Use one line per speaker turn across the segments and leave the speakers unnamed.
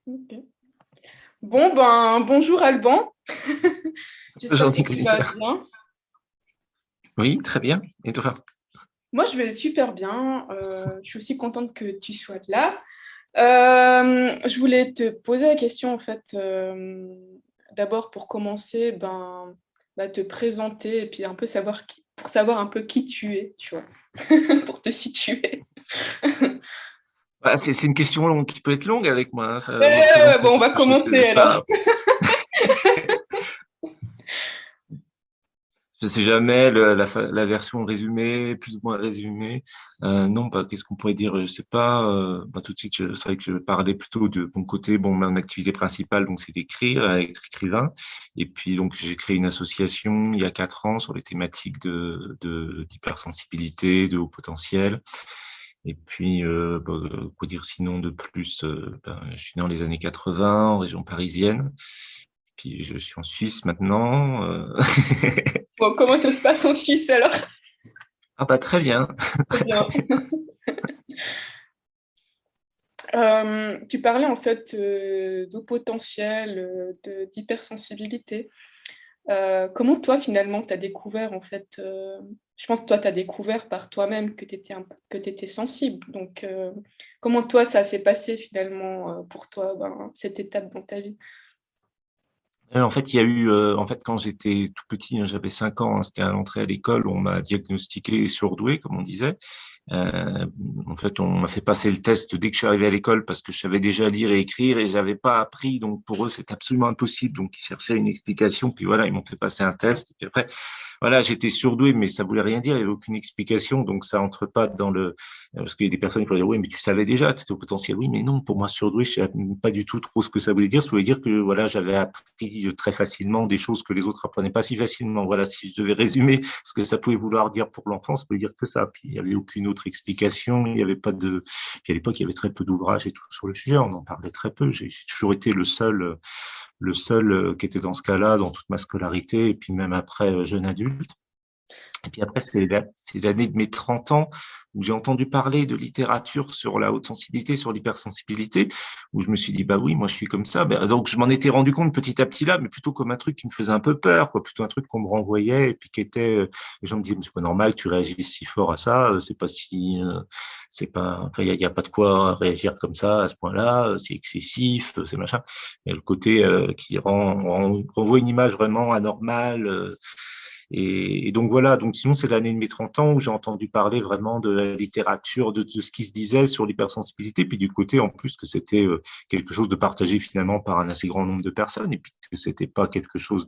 Ok. Bon, ben, bonjour Alban. J'espère que
Gentil,
tu vas
Colline.
bien.
Oui, très bien. Et toi?
Moi, je vais super bien. Je suis aussi contente que tu sois là. Je voulais te poser la question, en fait, d'abord pour commencer, te présenter et puis un peu savoir pour savoir un peu qui tu es, tu vois, pour te situer.
Bah, c'est une question qui peut être longue avec moi, hein, ça, me présenter,
Bon, on
parce
va
que je
commencer
sais
alors.
pas, je sais jamais la version résumée, plus ou moins résumée. Non, pas. Qu'est-ce qu'on pourrait dire? Je sais pas. Tout de suite, c'est vrai que je parlais plutôt de mon côté. Bon, mon activité principale, donc, c'est d'écrire, être écrivain. Et puis, donc, j'ai créé une association il y a 4 ans sur les thématiques d'hypersensibilité, de haut potentiel. Et puis, quoi dire sinon de plus, je suis né dans les années 80 en région parisienne. Puis je suis en Suisse maintenant.
Bon, comment ça se passe en Suisse alors?
Ah bah très bien.
Très bien. Tu parlais en fait d'eau potentiel, d'hypersensibilité. Comment toi finalement tu as découvert en fait, je pense que toi tu as découvert par toi-même que tu étais, que tu sensible. Donc comment toi ça s'est passé finalement pour toi, cette étape dans ta vie?
En fait, il y a eu, en fait, quand j'étais tout petit, hein, j'avais 5 ans, hein, c'était à l'entrée à l'école, on m'a diagnostiqué surdoué, comme on disait. Euh, En fait, on m'a fait passer le test dès que je suis arrivé à l'école parce que je savais déjà lire et écrire et j'avais pas appris. Donc, pour eux, c'est absolument impossible. Donc, ils cherchaient une explication. Puis voilà, ils m'ont fait passer un test. Et puis après, voilà, j'étais surdoué, mais ça voulait rien dire. Il n'y avait aucune explication. Donc, ça entre pas dans le, parce qu'il y a des personnes qui pourraient dire, oui, mais tu savais déjà, tu étais au potentiel. Oui, mais non, pour moi, surdoué, je savais pas du tout trop ce que ça voulait dire. Ça voulait dire que, voilà, j'avais appris très facilement des choses que les autres apprenaient pas si facilement. Voilà, si je devais résumer ce que ça pouvait vouloir dire pour l'enfant, ça pouvait dire que ça. Puis, il n'y avait aucune autre explication. Il n'y avait pas de, puis à l'époque, il y avait très peu d'ouvrages et tout sur le sujet. On en parlait très peu. J'ai toujours été le seul qui était dans ce cas-là, dans toute ma scolarité, et puis même après, jeune adulte. Et puis après, c'est l'année de mes 30 ans où j'ai entendu parler de littérature sur la haute sensibilité, sur l'hypersensibilité, où je me suis dit, bah oui, moi je suis comme ça. Ben, donc je m'en étais rendu compte petit à petit là, mais plutôt comme un truc qui me faisait un peu peur, quoi, plutôt un truc qu'on me renvoyait et puis qui était, les gens me disaient, mais c'est pas normal que tu réagisses si fort à ça, c'est pas, enfin, il y a pas de quoi réagir comme ça à ce point-là, c'est excessif, c'est machin. Et le côté qui renvoie une image vraiment anormale. Et donc voilà, donc sinon c'est l'année de mes 30 ans où j'ai entendu parler vraiment de la littérature, de ce qui se disait sur l'hypersensibilité, puis du côté en plus que c'était quelque chose de partagé finalement par un assez grand nombre de personnes, et puis que c'était pas quelque chose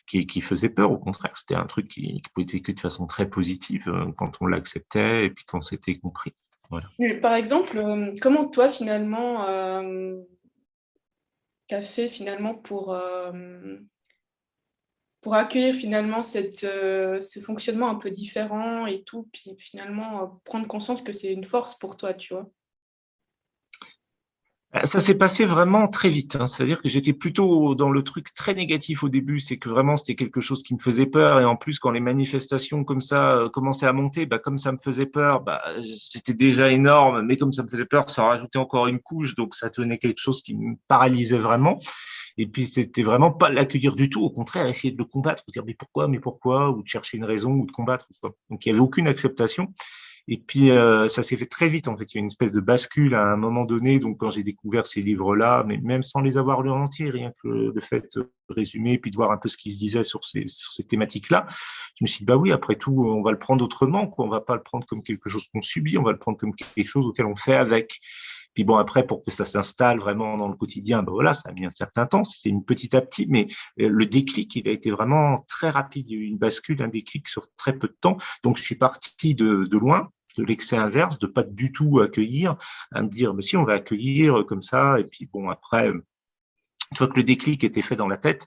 qui faisait peur, au contraire, c'était un truc qui pouvait être vécu de façon très positive quand on l'acceptait et puis quand c'était compris. Voilà.
Mais par exemple, comment toi finalement t'as fait finalement pour accueillir finalement ce fonctionnement un peu différent et tout, puis finalement prendre conscience que c'est une force pour toi, tu vois.
Ça s'est passé vraiment très vite, hein. C'est-à-dire que j'étais plutôt dans le truc très négatif au début, c'est que vraiment c'était quelque chose qui me faisait peur et en plus quand les manifestations comme ça commençaient à monter, bah, comme ça me faisait peur, bah, c'était déjà énorme, mais comme ça me faisait peur, ça en rajoutait encore une couche, donc ça tenait quelque chose qui me paralysait vraiment. Et puis c'était vraiment pas l'accueillir du tout, au contraire essayer de le combattre, dire mais pourquoi, ou de chercher une raison ou de combattre, quoi. Donc il y avait aucune acceptation. Et puis, ça s'est fait très vite, en fait. Il y a une espèce de bascule à un moment donné. Donc, quand j'ai découvert ces livres-là, mais même sans les avoir lus en entier, rien que le fait de résumer, puis de voir un peu ce qui se disait sur ces thématiques-là, je me suis dit, bah oui, après tout, on va le prendre autrement, quoi. On va pas le prendre comme quelque chose qu'on subit, on va le prendre comme quelque chose auquel on fait avec. Puis bon, après, pour que ça s'installe vraiment dans le quotidien, ben voilà, ça a mis un certain temps, c'est une petit à petit, mais le déclic, il a été vraiment très rapide. Il y a eu une bascule, un déclic sur très peu de temps. Donc, je suis parti de loin, de l'excès inverse, de pas du tout accueillir, à me dire, mais si on va accueillir comme ça, et puis bon, après, une fois que le déclic était fait dans la tête,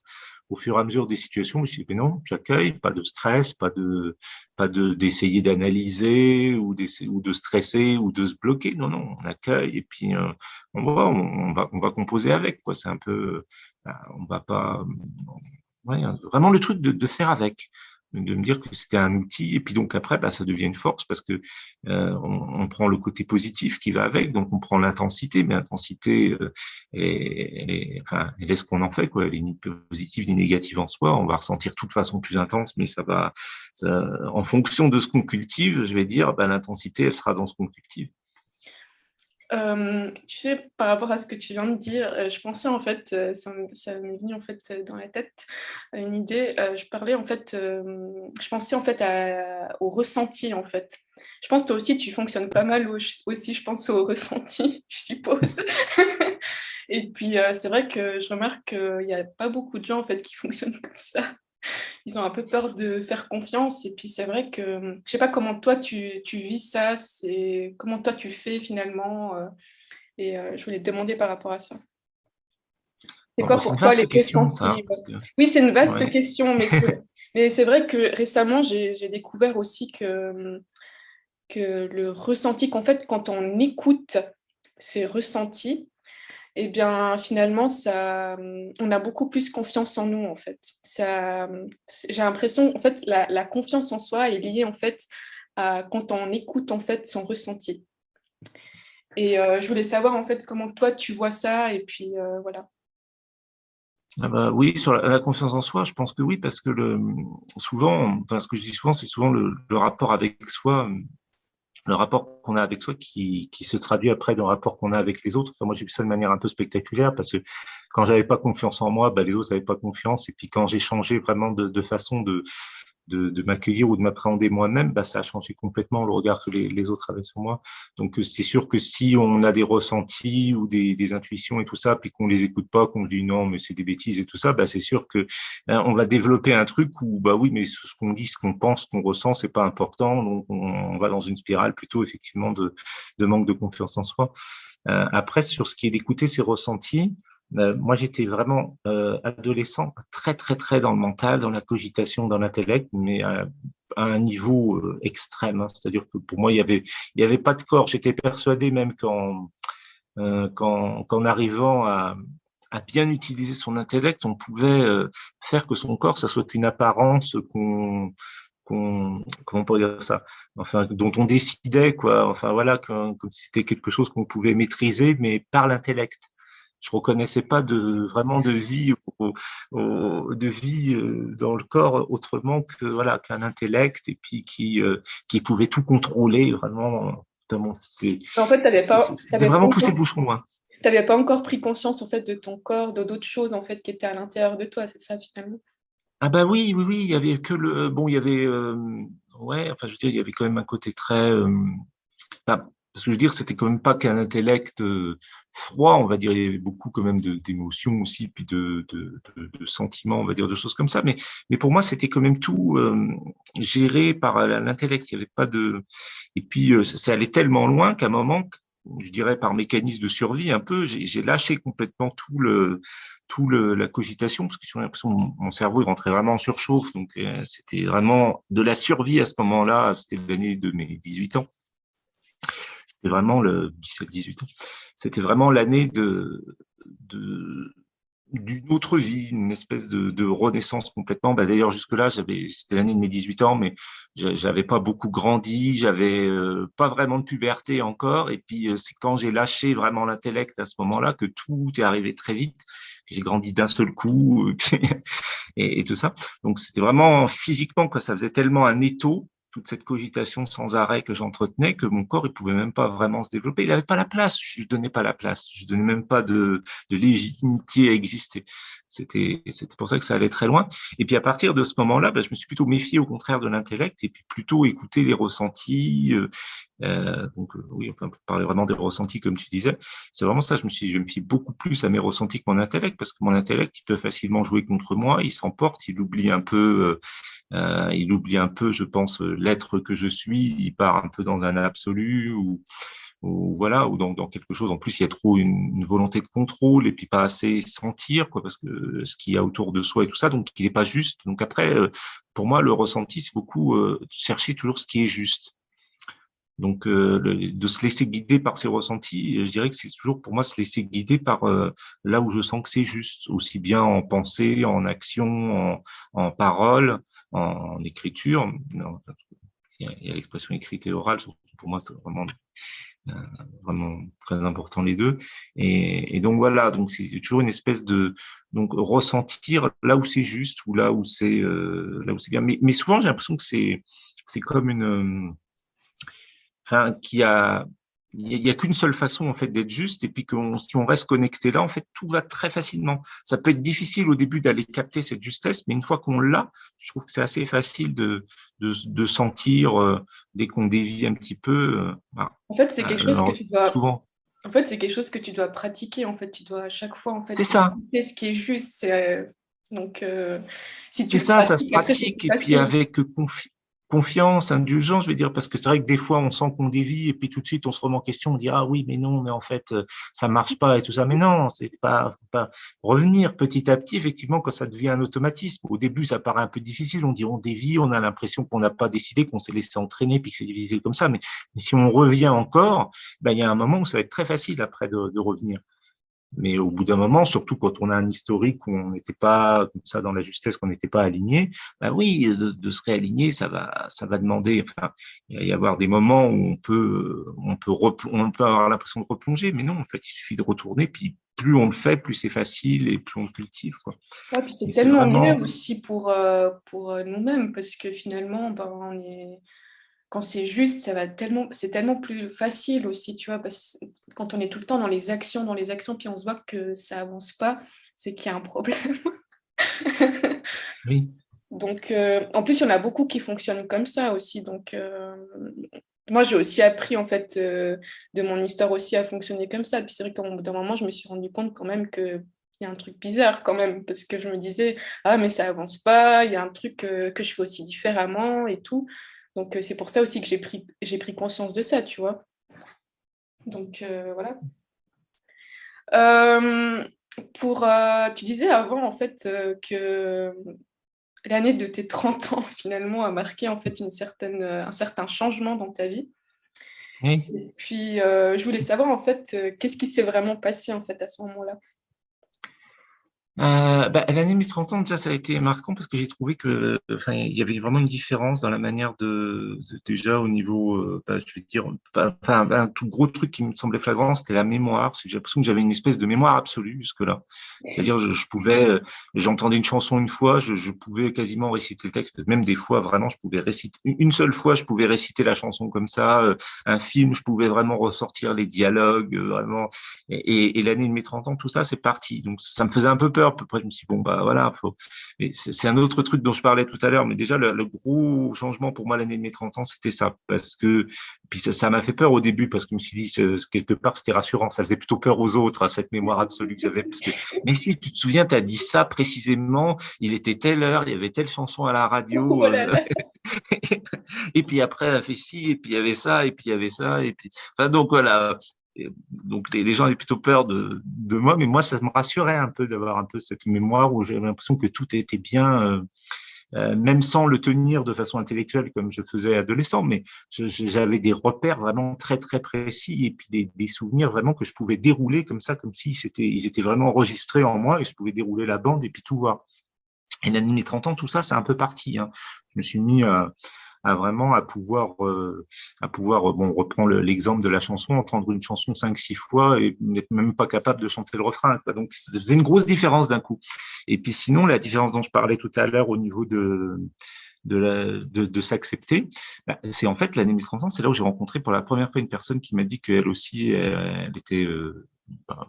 au fur et à mesure des situations, je me suis dit, mais non, j'accueille, pas de stress, d'essayer d'analyser ou de stresser ou de se bloquer. Non, non, on accueille et puis on va composer avec, quoi. C'est un peu, on va pas, ouais, vraiment le truc de faire avec. de me dire que c'était un outil. Et puis donc après, bah, ça devient une force parce que on prend le côté positif qui va avec, donc on prend l'intensité, mais l'intensité, enfin, elle est ce qu'on en fait, quoi. Elle est ni positive ni négative en soi. On va ressentir de toute façon plus intense, mais en fonction de ce qu'on cultive, je vais dire, bah, l'intensité, elle sera dans ce qu'on cultive.
Tu sais, par rapport à ce que tu viens de dire, je pensais en fait, ça m'est venu en fait dans la tête une idée. Je parlais en fait, je pensais en fait au ressenti en fait. Je pense que toi aussi tu fonctionnes pas mal aussi, je pense au ressenti, je suppose. Et puis c'est vrai que je remarque qu'il n'y a pas beaucoup de gens en fait qui fonctionnent comme ça. Ils ont un peu peur de faire confiance. Et puis c'est vrai que, je sais pas comment toi tu vis ça, c'est comment toi tu fais finalement. Et je voulais te demander par rapport à ça. C'est
Bon, bah,
quoi
c'est une
pour toi
vaste
les
question, ça,
ressentis?
parce que,
Oui, c'est une vaste
ouais.
question, mais c'est vrai que récemment j'ai découvert aussi que le ressenti, qu'en fait quand on écoute ces ressentis, eh bien, finalement, on a beaucoup plus confiance en nous, en fait. J'ai l'impression, en fait, la confiance en soi est liée, en fait, à quand on écoute, en fait, son ressenti. Et je voulais savoir, en fait, comment toi, tu vois ça, et puis voilà.
Ah bah, oui, sur la confiance en soi, je pense que oui, parce que souvent, enfin, ce que je dis souvent, c'est souvent le rapport avec soi, le rapport qu'on a avec soi qui se traduit après dans le rapport qu'on a avec les autres. Enfin, moi, j'ai vu ça de manière un peu spectaculaire parce que quand j'avais pas confiance en moi, bah, les autres n'avaient pas confiance. Et puis quand j'ai changé vraiment de façon de m'accueillir ou de m'appréhender moi-même, bah, ça a changé complètement le regard que les autres avaient sur moi. Donc, c'est sûr que si on a des ressentis ou des intuitions et tout ça, puis qu'on les écoute pas, qu'on dit non, mais c'est des bêtises et tout ça, bah, c'est sûr que on va développer un truc où, bah oui, mais ce qu'on dit, ce qu'on pense, ce qu'on ressent, c'est pas important. Donc, on va dans une spirale plutôt, effectivement, de manque de confiance en soi. Après, sur ce qui est d'écouter ses ressentis, moi, j'étais vraiment adolescent, très, très, très dans le mental, dans la cogitation, dans l'intellect, mais à un niveau extrême, hein. C'est-à-dire que pour moi, il y avait pas de corps. J'étais persuadé même qu'en arrivant à bien utiliser son intellect, on pouvait faire que son corps, ça soit qu'une apparence comment on pourrait dire ça, enfin, dont on décidait, quoi, enfin voilà, comme si c'était quelque chose qu'on pouvait maîtriser, mais par l'intellect. Je reconnaissais pas vraiment de vie, de vie dans le corps autrement que voilà qu'un intellect et puis qui pouvait tout contrôler vraiment. Vraiment,
En fait,
c'est vraiment pousser le bouchon loin.
t'avais pas encore pris conscience, en fait, de ton corps, d'autres choses, en fait, qui étaient à l'intérieur de toi, c'est ça, finalement?
Ah bah oui, oui, oui, il y avait que bon, il y avait, ouais, enfin, je veux dire, il y avait quand même un côté très, enfin, ce que je veux dire, c'était quand même pas qu'un intellect froid, on va dire, il y avait beaucoup quand même d'émotions aussi, puis de sentiments, on va dire, de choses comme ça, mais pour moi, c'était quand même tout géré par l'intellect, il y avait pas de, et puis ça allait tellement loin qu'à un moment, je dirais par mécanisme de survie un peu, j'ai lâché complètement la cogitation, parce que j'ai l'impression que mon cerveau il rentrait vraiment en surchauffe. Donc, c'était vraiment de la survie à ce moment-là. C'était l'année de mes 18 ans. C'était vraiment le 17-18 ans. C'était vraiment l'année de, d'une autre vie, une espèce de renaissance complètement. Bah, d'ailleurs, jusque-là, c'était l'année de mes 18 ans, mais j'avais pas beaucoup grandi, j'avais pas vraiment de puberté encore. Et puis, c'est quand j'ai lâché vraiment l'intellect à ce moment-là que tout est arrivé très vite, que j'ai grandi d'un seul coup et tout ça. Donc, c'était vraiment physiquement, quoi. Ça faisait tellement un étau, toute cette cogitation sans arrêt que j'entretenais, que mon corps, il pouvait même pas vraiment se développer. Il avait pas la place. Je lui donnais pas la place. Je lui donnais même pas de légitimité à exister. C'était pour ça que ça allait très loin. Et puis à partir de ce moment-là, ben, je me suis plutôt méfié au contraire de l'intellect et puis plutôt écouter les ressentis. Donc oui, enfin pour parler vraiment des ressentis comme tu disais, c'est vraiment ça. Je me fie beaucoup plus à mes ressentis que mon intellect parce que mon intellect il peut facilement jouer contre moi, il s'emporte, il oublie un peu, je pense, l'être que je suis, il part un peu dans un absolu ou voilà, ou dans quelque chose. En plus, il y a trop une volonté de contrôle et puis pas assez sentir, quoi, parce que ce qu'il y a autour de soi et tout ça, donc il n'est pas juste. Donc après, pour moi, le ressenti, c'est beaucoup chercher toujours ce qui est juste. Donc, de se laisser guider par ses ressentis, je dirais que c'est toujours pour moi se laisser guider par là où je sens que c'est juste, aussi bien en pensée, en action, en parole, en écriture. Non, il y a l'expression écrite et orale, surtout pour moi, c'est euh, vraiment très important les deux. Et donc voilà, donc c'est toujours une espèce de donc ressentir là où c'est juste ou là où c'est bien. Mais souvent j'ai l'impression que c'est comme une enfin, il y a qu'une seule façon en fait d'être juste, et puis si on reste connecté là, en fait, tout va très facilement. Ça peut être difficile au début d'aller capter cette justesse, mais une fois qu'on l'a, je trouve que c'est assez facile de sentir dès qu'on dévie un petit peu. Voilà.
En fait, c'est quelque chose que
Alors,
tu dois
souvent,
En fait, c'est quelque chose que tu dois pratiquer, en fait. Tu dois à chaque fois, en
c'est
fait,
ça.
écouter ce qui est juste. Donc, si tu
C'est
le
ça, ça se
pratiques, après, c'est plus
pratique et puis
facile.
avec confiance, indulgence, je vais dire, parce que c'est vrai que des fois on sent qu'on dévie et puis tout de suite on se remet en question, on dit ah oui mais non mais en fait ça marche pas et tout ça, mais non c'est pas faut pas revenir petit à petit effectivement quand ça devient un automatisme. Au début ça paraît un peu difficile, on dit on dévie, on a l'impression qu'on n'a pas décidé, qu'on s'est laissé entraîner puis que c'est difficile comme ça, mais si on revient encore, ben il y a un moment où ça va être très facile après de revenir. Mais au bout d'un moment, surtout quand on a un historique où on n'était pas comme ça dans la justesse, qu'on n'était pas aligné, ben oui, de se réaligner, ça va demander. Enfin, il va y avoir des moments où on peut avoir l'impression de replonger, mais non, en fait, il suffit de retourner. Puis plus on le fait, plus c'est facile et plus on le cultive, quoi.
Ouais, puis c'est
Et c'est
tellement mieux
vraiment,
aussi pour nous-mêmes, parce que finalement, ben, quand c'est juste, c'est tellement plus facile aussi, tu vois, parce que quand on est tout le temps dans les actions, puis on se voit que ça avance pas, c'est qu'il y a un problème.
oui,
Donc, en plus, il y en a beaucoup qui fonctionnent comme ça aussi. Donc, moi, j'ai aussi appris, en fait, de mon histoire aussi à fonctionner comme ça. Puis c'est vrai qu'au bout d'un moment, je me suis rendu compte quand même qu'il y a un truc bizarre quand même, parce que je me disais, ah, mais ça avance pas, il y a un truc que je fais aussi différemment et tout. Donc, c'est pour ça aussi que j'ai pris conscience de ça, tu vois. Donc, voilà. Euh, tu disais avant, en fait, que l'année de tes 30 ans, finalement, a marqué en fait un certain changement dans ta vie.
oui.
Et puis, je voulais savoir en fait, qu'est-ce qui s'est vraiment passé en fait à ce moment-là?
L'année de mes 30 ans, déjà, ça a été marquant parce que j'ai trouvé que, enfin, il y avait vraiment une différence dans la manière déjà au niveau, je veux dire, un tout gros truc qui me semblait flagrant, c'était la mémoire. Parce que j'ai l'impression que j'avais une espèce de mémoire absolue jusque-là. C'est-à-dire, je pouvais, j'entendais une chanson une fois, je pouvais quasiment réciter le texte. Même des fois, vraiment, je pouvais réciter, une seule fois, je pouvais réciter la chanson comme ça. Un film, je pouvais vraiment ressortir les dialogues, vraiment. Et l'année de mes 30 ans, tout ça, c'est parti. Donc, ça me faisait un peu peur. À peu près, je me suis dit, bon, bah voilà, faut. Mais c'est un autre truc dont je parlais tout à l'heure. Mais déjà, le gros changement pour moi, l'année de mes 30 ans, c'était ça. Parce que, puis ça m'a fait peur au début, parce que je me suis dit, quelque part, c'était rassurant. Ça faisait plutôt peur aux autres, à cette mémoire absolue que j'avais. Parce que, mais si tu te souviens, tu as dit ça précisément, il était telle heure, il y avait telle chanson à la radio.
Oh là là.
Et puis après, elle a fait ci, et puis il y avait ça, et puis il y avait ça, et puis. Enfin, donc voilà. Donc les gens avaient plutôt peur de moi, mais moi ça me rassurait un peu d'avoir un peu cette mémoire où j'avais l'impression que tout était bien, même sans le tenir de façon intellectuelle comme je faisais adolescent, mais j'avais des repères vraiment très très précis et puis des souvenirs vraiment que je pouvais dérouler comme ça, comme si ils étaient vraiment enregistrés en moi et je pouvais dérouler la bande et puis tout voir. Et l'année 30 ans, tout ça, c'est un peu parti. Hein. Je me suis mis à vraiment à pouvoir bon, on reprend l'exemple de la chanson, entendre une chanson 5, 6 fois et n'être même pas capable de chanter le refrain. Quoi. Donc, ça faisait une grosse différence d'un coup. Et puis sinon, la différence dont je parlais tout à l'heure au niveau de s'accepter, bah, c'est en fait l'année 1300, c'est là où j'ai rencontré pour la première fois une personne qui m'a dit qu'elle aussi, elle était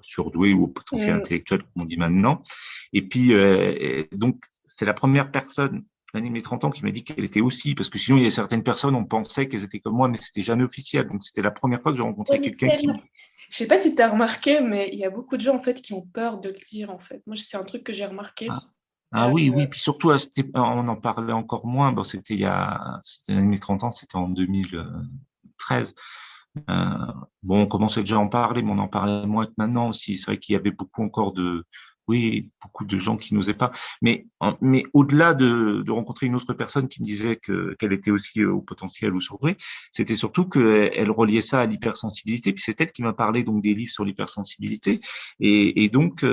surdouée ou au potentiel
Mm.
intellectuel, comme on dit maintenant. Et puis, donc, c'est la première personne, l'année de mes 30 ans, qui m'a dit qu'elle était aussi, parce que sinon, il y a certaines personnes, on pensait qu'elles étaient comme moi, mais c'était jamais officiel. Donc, c'était la première fois que j'ai
Ouais,
rencontré
mais
quelqu'un qui,
tellement. Je sais pas si tu as remarqué, mais il y a beaucoup de gens en fait qui ont peur de le dire en fait. Moi, c'est un truc que j'ai remarqué.
ah, ah
Euh,
oui, oui, puis surtout, on en parlait encore moins. Bon, c'était l'année de mes 30 ans, c'était en 2013. Bon, on commençait déjà à en parler, mais on en parlait moins que maintenant aussi. C'est vrai qu'il y avait beaucoup encore oui, beaucoup de gens qui n'osaient pas. Mais au-delà de rencontrer une autre personne qui me disait qu'elle était aussi au potentiel ou surdouée, c'était surtout qu'elle reliait ça à l'hypersensibilité. Puis c'est elle qui m'a parlé donc des livres sur l'hypersensibilité. Et donc,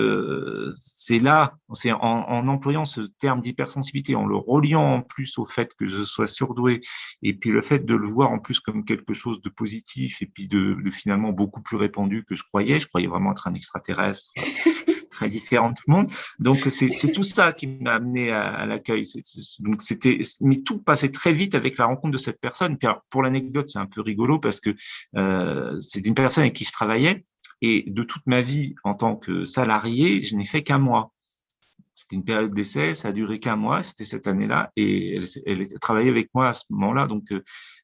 c'est en employant ce terme d'hypersensibilité, en le reliant en plus au fait que je sois surdoué, et puis le fait de le voir en plus comme quelque chose de positif, et puis de finalement beaucoup plus répandu que je croyais. Je croyais vraiment être un extraterrestre très différent de tout le monde. Donc, c'est tout ça qui m'a amené à l'accueil. Donc, mais tout passait très vite avec la rencontre de cette personne. Puis alors, pour l'anecdote, c'est un peu rigolo parce que c'est une personne avec qui je travaillais et de toute ma vie en tant que salarié, je n'ai fait qu'un mois. C'était une période d'essai, ça a duré qu'un mois, c'était cette année-là, et elle travaillait avec moi à ce moment-là. Donc,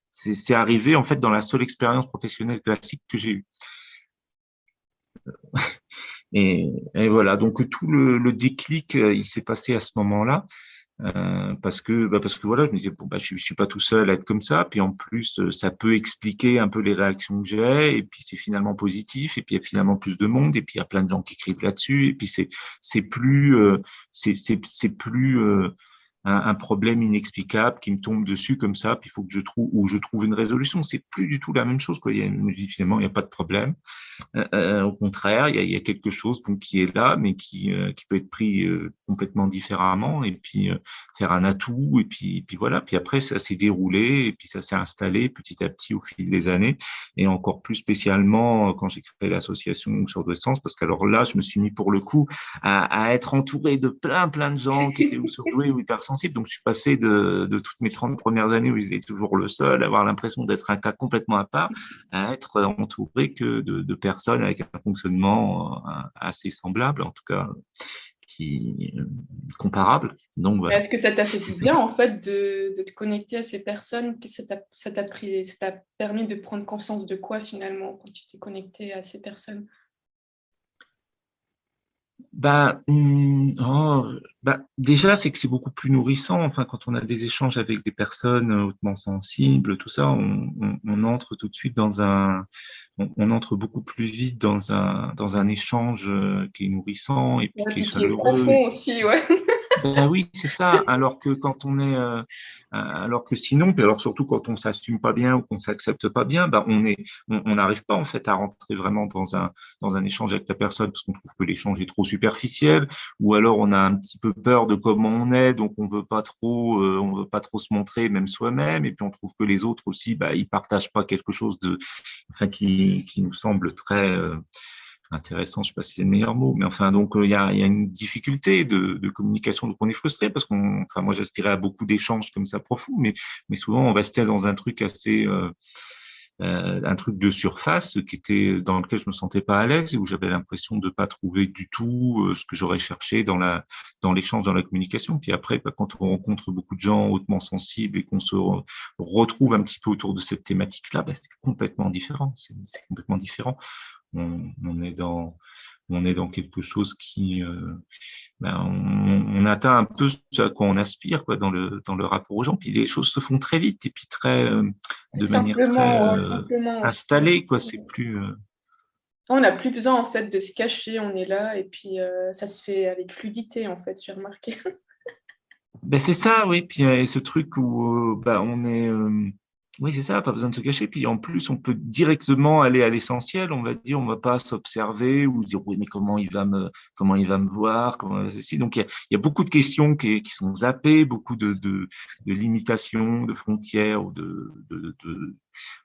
c'est arrivé en fait dans la seule expérience professionnelle classique que j'ai eue. Et voilà, donc tout le déclic, il s'est passé à ce moment-là, parce que voilà, je me disais bon bah je suis pas tout seul à être comme ça, puis en plus ça peut expliquer un peu les réactions que j'ai, et puis c'est finalement positif, et puis il y a finalement plus de monde, et puis il y a plein de gens qui écrivent là-dessus, et puis c'est plus c'est plus un problème inexplicable qui me tombe dessus comme ça, puis il faut que je trouve une résolution. C'est plus du tout la même chose, quoi. Finalement il n'y a pas de problème. Au contraire, il y a quelque chose bon, qui est là, mais qui peut être pris complètement différemment, et puis faire un atout, et puis voilà. Puis après, ça s'est déroulé, et puis ça s'est installé petit à petit au fil des années, et encore plus spécialement quand j'ai créé l'association Surdouessance, parce qu'alors là, je me suis mis pour le coup à être entouré de plein de gens qui étaient ou surdoués ou hypersensibles. Donc, je suis passé de toutes mes 30 premières années où j'étais toujours le seul, à avoir l'impression d'être un cas complètement à part, à être entouré que de personnes avec un fonctionnement assez semblable, en tout cas qui comparable. Donc voilà.
Est-ce que ça t'a fait du bien, en fait, de te connecter à ces personnes? Que ça t'a permis de prendre conscience de quoi, finalement, quand tu t'es connecté à ces personnes?
Déjà, c'est que c'est beaucoup plus nourrissant. Enfin, quand on a des échanges avec des personnes hautement sensibles, tout ça, on entre tout de suite on entre beaucoup plus vite dans un échange qui est nourrissant et puis
Ouais,
qui est
puis qui est
chaleureux.
profond aussi, ouais.
Ben oui, c'est ça. Alors que sinon, puis alors surtout quand on s'assume pas bien ou qu'on s'accepte pas bien, ben on n'arrive pas en fait à rentrer vraiment dans un échange avec la personne parce qu'on trouve que l'échange est trop superficiel, ou alors on a un petit peu peur de comment on est, donc on veut pas trop se montrer même soi-même, et puis on trouve que les autres aussi, ben ils partagent pas quelque chose enfin qui nous semble très intéressant, je sais pas si c'est le meilleur mot, mais enfin, donc, il y a une difficulté de communication, donc on est frustré parce enfin, moi, j'aspirais à beaucoup d'échanges comme ça profonds, mais souvent, on restait dans un truc un truc de surface dans lequel je me sentais pas à l'aise et où j'avais l'impression de pas trouver du tout ce que j'aurais cherché dans l'échange, dans la communication. Puis après, bah, quand on rencontre beaucoup de gens hautement sensibles et qu'on se retrouve un petit peu autour de cette thématique-là, bah, c'est complètement différent. C'est complètement différent. On est dans quelque chose on atteint un peu ce à quoi on aspire, quoi, dans le rapport aux gens. Puis les choses se font très vite et puis de manière très
Simplement, ouais, simplement aussi.
installée, quoi. C'est plus.
On n'a plus besoin, en fait, de se cacher, on est là, et puis ça se fait avec fluidité, en fait, j'ai remarqué.
Ben c'est ça, oui. Puis ce truc où on est. Oui, c'est ça, pas besoin de se cacher. Puis en plus, on peut directement aller à l'essentiel. On va dire, on va pas s'observer ou se dire oui, mais comment il va me voir, comment ceci. Donc il y a beaucoup de questions qui sont zappées, beaucoup de limitations, de frontières ou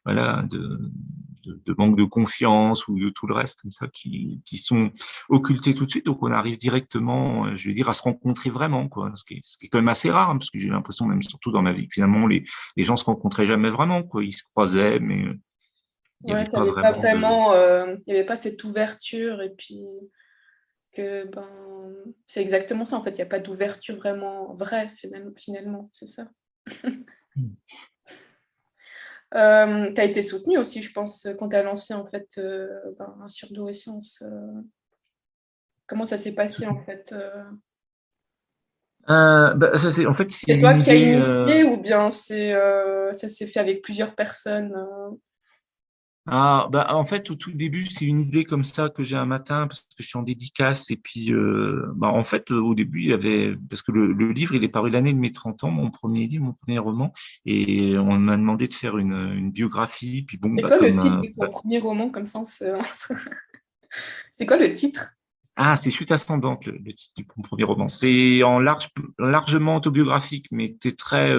voilà, de manque de confiance ou de tout le reste comme ça qui sont occultés tout de suite. Donc on arrive directement, je vais dire, à se rencontrer vraiment, quoi. Ce qui est quand même assez rare, hein, parce que j'ai l'impression, même surtout dans ma vie, que finalement les gens se rencontraient jamais vraiment, quoi. Ils se croisaient, mais il n'y
Ouais,
avait
ça
pas
avait pas
vraiment de.
vraiment, il y avait pas cette ouverture, et puis c'est exactement ça, en fait, il y a pas d'ouverture vraiment vraie, finalement, c'est ça. Tu été soutenue aussi, je pense, quand tu as lancé, en fait, un Surdouessance, comment ça s'est passé, en fait?
En fait, c'est
C'est
une
toi qui as
idée.
initié, ou bien ça s'est fait avec plusieurs personnes?
Ah, bah, en fait, au tout début, c'est une idée comme ça que j'ai un matin parce que je suis en dédicace. Et puis, bah, en fait, au début, il y avait, parce que le livre, il est paru l'année de mes 30 ans, mon premier livre, mon premier roman. Et on m'a demandé de faire une biographie. Puis bon,
C'est
bah,
quoi le
comme,
titre de ton premier roman, comme ça C'est quoi le titre?
ah, c'est Chute ascendante, le titre de mon premier roman. C'est largement autobiographique, mais c'est très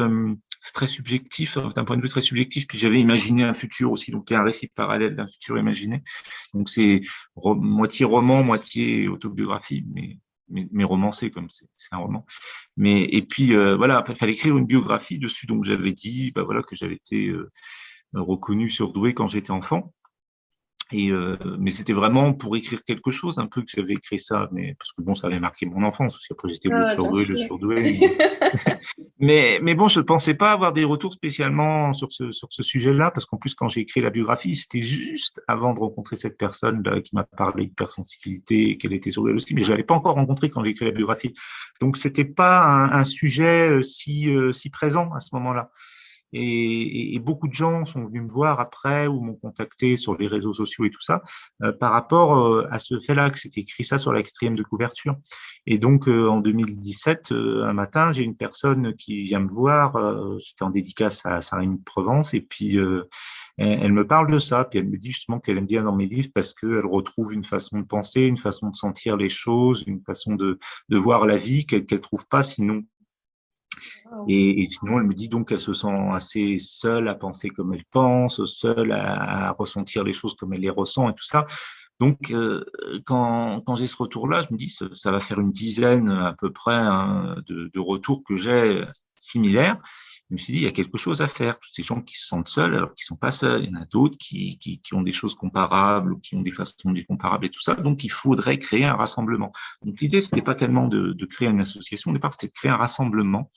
subjectif, d'un point de vue très subjectif. Puis j'avais imaginé un futur aussi, donc il y a un récit parallèle d'un futur imaginé. Donc c'est moitié roman, moitié autobiographie, mais romancé comme c'est un roman. Mais et puis voilà, il fallait écrire une biographie dessus. Donc j'avais dit, bah voilà, que j'avais été reconnu surdoué quand j'étais enfant. Et mais c'était vraiment pour écrire quelque chose, un peu que j'avais écrit ça, mais parce que bon, ça avait marqué mon enfance, parce qu'après j'étais
Ah, bien
le
sûr.
surdoué. Mais bon, je ne pensais pas avoir des retours spécialement sur ce sujet-là, parce qu'en plus, quand j'ai écrit la biographie, c'était juste avant de rencontrer cette personne là, qui m'a parlé d'hypersensibilité et qu'elle était surdouée aussi, mais je l'avais pas encore rencontrée quand j'ai écrit la biographie. Donc, c'était pas un sujet si présent à ce moment-là. Et beaucoup de gens sont venus me voir après ou m'ont contacté sur les réseaux sociaux et tout ça par rapport à ce fait-là, que c'était écrit ça sur la quatrième de couverture. Et donc en 2017, un matin, j'ai une personne qui vient me voir, j'étais en dédicace à Saint-Rémy-de-Provence, et puis elle me parle de ça, puis elle me dit justement qu'elle aime bien dans mes livres parce qu'elle retrouve une façon de penser, une façon de sentir les choses, une façon de voir la vie qu'elle trouve pas sinon.
Wow.
Et sinon, elle me dit donc qu'elle se sent assez seule à penser comme elle pense, seule à ressentir les choses comme elle les ressent et tout ça. Donc, quand j'ai ce retour-là, je me dis, ça va faire une dizaine à peu près hein, de retours que j'ai similaires. Je me suis dit, il y a quelque chose à faire. Tous ces gens qui se sentent seuls alors qu'ils sont pas seuls. Il y en a d'autres qui ont des choses comparables ou qui ont des façons de vivre comparables et tout ça. Donc, il faudrait créer un rassemblement. Donc, l'idée, c'était pas tellement de créer une association. Au départ, c'était de créer un rassemblement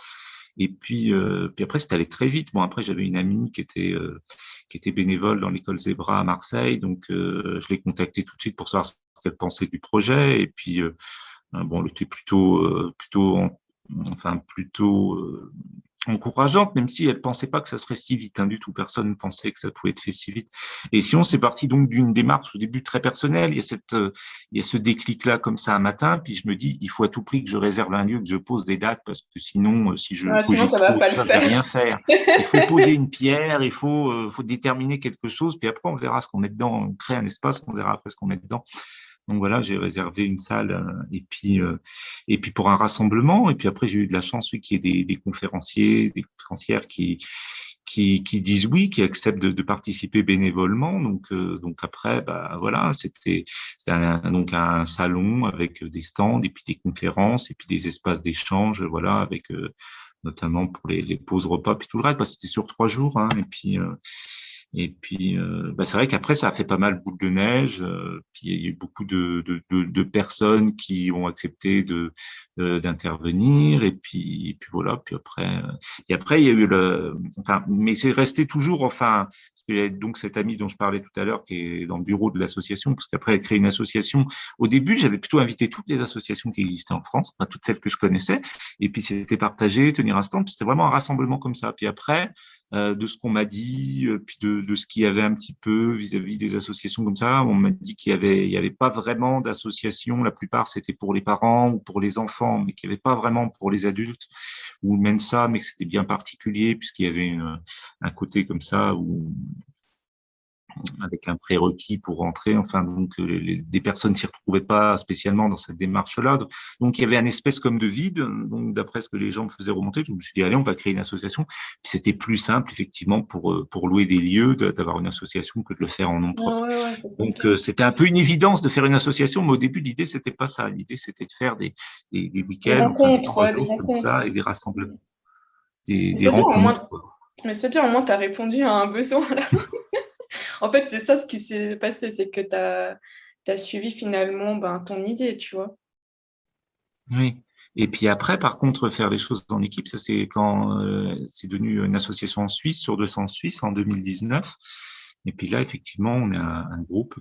et puis après, c'est allé très vite. Bon, après, j'avais une amie qui était bénévole dans l'école Zebra à Marseille, donc je l'ai contactée tout de suite pour savoir ce qu'elle pensait du projet. Et puis, bon, elle était plutôt encourageante, même si elle pensait pas que ça serait si vite, hein, du tout. Personne ne pensait que ça pouvait être fait si vite. Et si on s'est parti donc d'une démarche au début très personnelle, il y a ce déclic-là comme ça un matin, puis je me dis, il faut à tout prix que je réserve un lieu, que je pose des dates, parce que sinon, si je
Ouais, sinon,
cogite
ça va
trop et
pas
tout
le
ça, je vais
faire.
rien faire. Il faut poser une pierre, faut déterminer quelque chose, puis après, on verra ce qu'on met dedans. On crée un espace, on verra après ce qu'on met dedans. Donc voilà, j'ai réservé une salle et puis pour un rassemblement. Et puis après, j'ai eu de la chance, oui, qu'il y ait des conférenciers, des conférencières qui disent oui, qui acceptent de participer bénévolement. Donc après, bah voilà, donc un salon avec des stands et puis des conférences et puis des espaces d'échange, voilà, avec notamment pour les pauses repas puis tout le reste. Bah, c'était sur 3 jours, hein, et puis, bah, c'est vrai qu'après, ça a fait pas mal boule de neige. Puis il y a eu beaucoup de personnes qui ont accepté d'intervenir. Et puis voilà. Et après, il y a eu mais c'est resté toujours, enfin, parce qu'il y a donc cette amie dont je parlais tout à l'heure qui est dans le bureau de l'association, parce qu'après, elle a créé une association. Au début, j'avais plutôt invité toutes les associations qui existaient en France, enfin, toutes celles que je connaissais. Et puis, c'était partagé, tenir un stand. C'était vraiment un rassemblement comme ça. Puis après, de ce qu'on m'a dit, puis de ce qu'il y avait un petit peu vis-à-vis des associations comme ça. On m'a dit il y avait pas vraiment d'associations. La plupart, c'était pour les parents ou pour les enfants, mais qu'il n'y avait pas vraiment pour les adultes ou même ça, mais que c'était bien particulier puisqu'il y avait un côté comme ça où avec un prérequis pour rentrer. Enfin, donc, des personnes s'y retrouvaient pas spécialement dans cette démarche-là. Donc, il y avait un espèce comme de vide. Donc, d'après ce que les gens me faisaient remonter, je me suis dit, allez, on va créer une association. Puis c'était plus simple, effectivement, pour louer des lieux, d'avoir une association que de le faire en nom
Ah
propre.
ouais, ouais, ça, c'est
Donc,
clair.
c'était un peu une évidence de faire une association, mais au début, l'idée, c'était pas ça. L'idée, c'était de faire des
Des
week-ends, enfin, des
rencontres,
trois
ouais, des
jours comme
rencontres.
ça, et des rassemblements,
Mais
des
c'est bien, au
rencontres,
moins,
quoi.
mais c'est bien, au moins, tu as répondu à un besoin, là. En fait, c'est ça ce qui s'est passé, c'est que tu as suivi finalement ben, ton idée, tu vois.
Oui. Et puis après, par contre, faire les choses en équipe, ça c'est quand c'est devenu une association en Suisse, sur 200 Suisse en 2019. Et puis là, effectivement, on a un groupe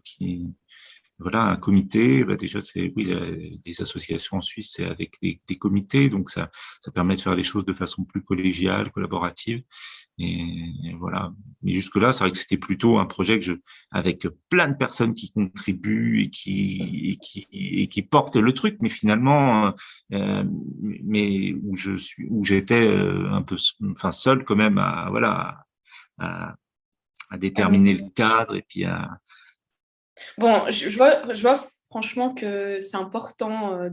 voilà, un comité, bah déjà, c'est, oui, les associations en Suisse, c'est avec des comités, donc ça permet de faire les choses de façon plus collégiale, collaborative. Et voilà. Mais jusque-là, c'est vrai que c'était plutôt un projet avec plein de personnes qui contribuent et qui portent le truc, mais finalement, mais où j'étais un peu, enfin, seul quand même voilà, à, à déterminer le cadre et puis
Bon, je vois franchement que c'est important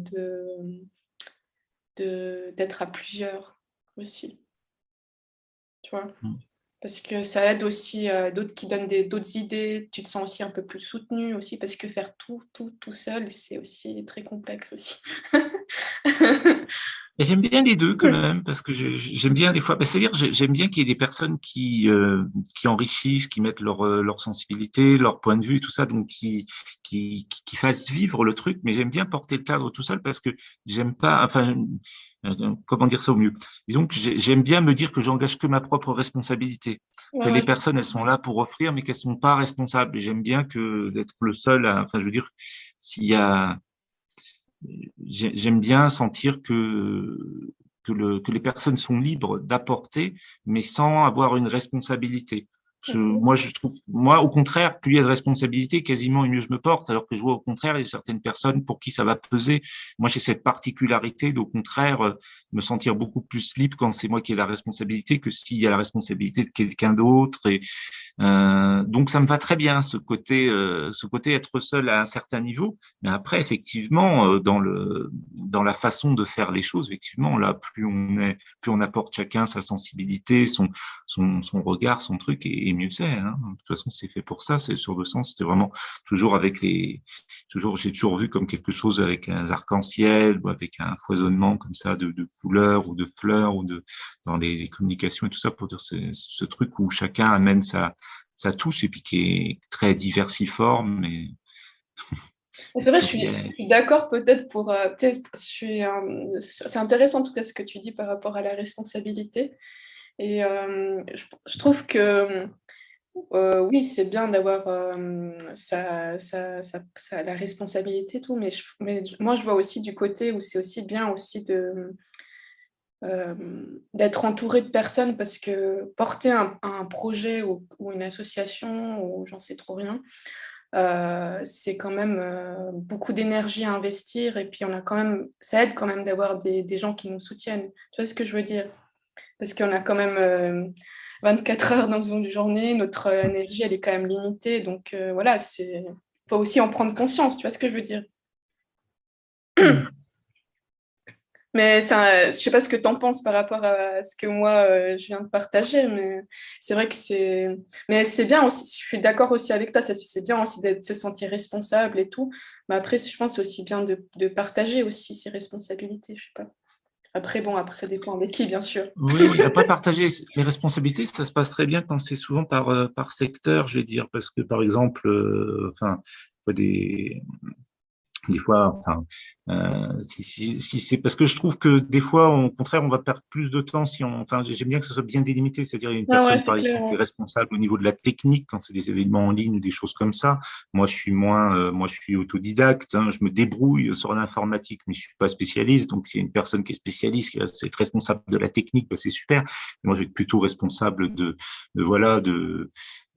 d'être à plusieurs aussi, tu vois? Parce que ça aide aussi, d'autres qui donnent d'autres idées. Tu te sens aussi un peu plus soutenu aussi parce que faire tout seul, c'est aussi très complexe aussi.
Et j'aime bien les deux quand même, parce que j'aime bien des fois, c'est-à-dire j'aime bien qu'il y ait des personnes qui enrichissent, qui mettent leur sensibilité, leur point de vue, et tout ça, donc qui fassent vivre le truc, mais j'aime bien porter le cadre tout seul parce que j'aime pas, enfin, comment dire ça au mieux? Disons que j'aime bien me dire que j'engage que ma propre responsabilité,
Ouais,
que les
ouais.
personnes, elles sont là pour offrir, mais qu'elles sont pas responsables. Et j'aime bien que d'être le seul enfin, je veux dire, s'il y a j'aime bien sentir que les personnes sont libres d'apporter, mais sans avoir une responsabilité.
Mmh.
Moi, je trouve, moi, au contraire, plus il y a de responsabilité, quasiment mieux je me porte. Alors que je vois au contraire, il y a certaines personnes pour qui ça va peser. Moi, j'ai cette particularité d'au contraire me sentir beaucoup plus libre quand c'est moi qui ai la responsabilité que s'il y a la responsabilité de quelqu'un d'autre. Et donc ça me va très bien ce côté être seul à un certain niveau. Mais après, effectivement, dans la façon de faire les choses, effectivement, là, plus on apporte chacun sa sensibilité, son regard, son truc, et mieux c'est. Hein. De toute façon, c'est fait pour ça. C'est sur le sens. C'était vraiment toujours j'ai toujours vu comme quelque chose avec un arc-en-ciel ou avec un foisonnement comme ça de couleurs ou de fleurs ou dans les communications et tout ça pour dire ce truc où chacun amène sa touche et puis qui est très diversiforme. Mais
C'est vrai,
c'est
je
bien.
suis d'accord peut-être pour, peut-être c'est intéressant en tout cas ce que tu dis par rapport à la responsabilité et je trouve que, oui, c'est bien d'avoir, la responsabilité et tout, mais moi je vois aussi du côté où c'est aussi bien aussi d'être entouré de personnes parce que porter un projet ou une association ou j'en sais trop rien, c'est quand même, beaucoup d'énergie à investir et puis on a quand même ça aide quand même d'avoir des gens qui nous soutiennent. Tu vois ce que je veux dire? Parce qu'on a quand même, 24 heures dans une journée, notre énergie elle est quand même limitée donc voilà, faut aussi en prendre conscience, tu vois ce que je veux dire? Mais ça, je sais pas ce que tu en penses par rapport à ce que moi, je viens de partager, mais c'est vrai que c'est bien aussi, je suis d'accord aussi avec toi, c'est bien aussi de se sentir responsable et tout, mais après je pense que c'est aussi bien de partager aussi ses responsabilités, je sais pas. Après bon, après ça dépend avec qui bien sûr.
Oui, après partager les responsabilités, ça se passe très bien quand c'est souvent par secteur, je vais dire, parce que par exemple, enfin, faut des fois, enfin, si c'est parce que je trouve que des fois, au contraire, on va perdre plus de temps si on, enfin, j'aime bien que ce soit bien délimité, c'est-à-dire une
Ah ouais,
personne,
c'est
par
clair,
exemple, qui est
ouais.
responsable au niveau de la technique quand c'est des événements en ligne ou des choses comme ça. Moi, je suis autodidacte, hein, je me débrouille sur l'informatique, mais je suis pas spécialiste. Donc, s'il y a une personne qui est spécialiste, qui va être responsable de la technique, bah, c'est super. Moi, je vais être plutôt responsable voilà,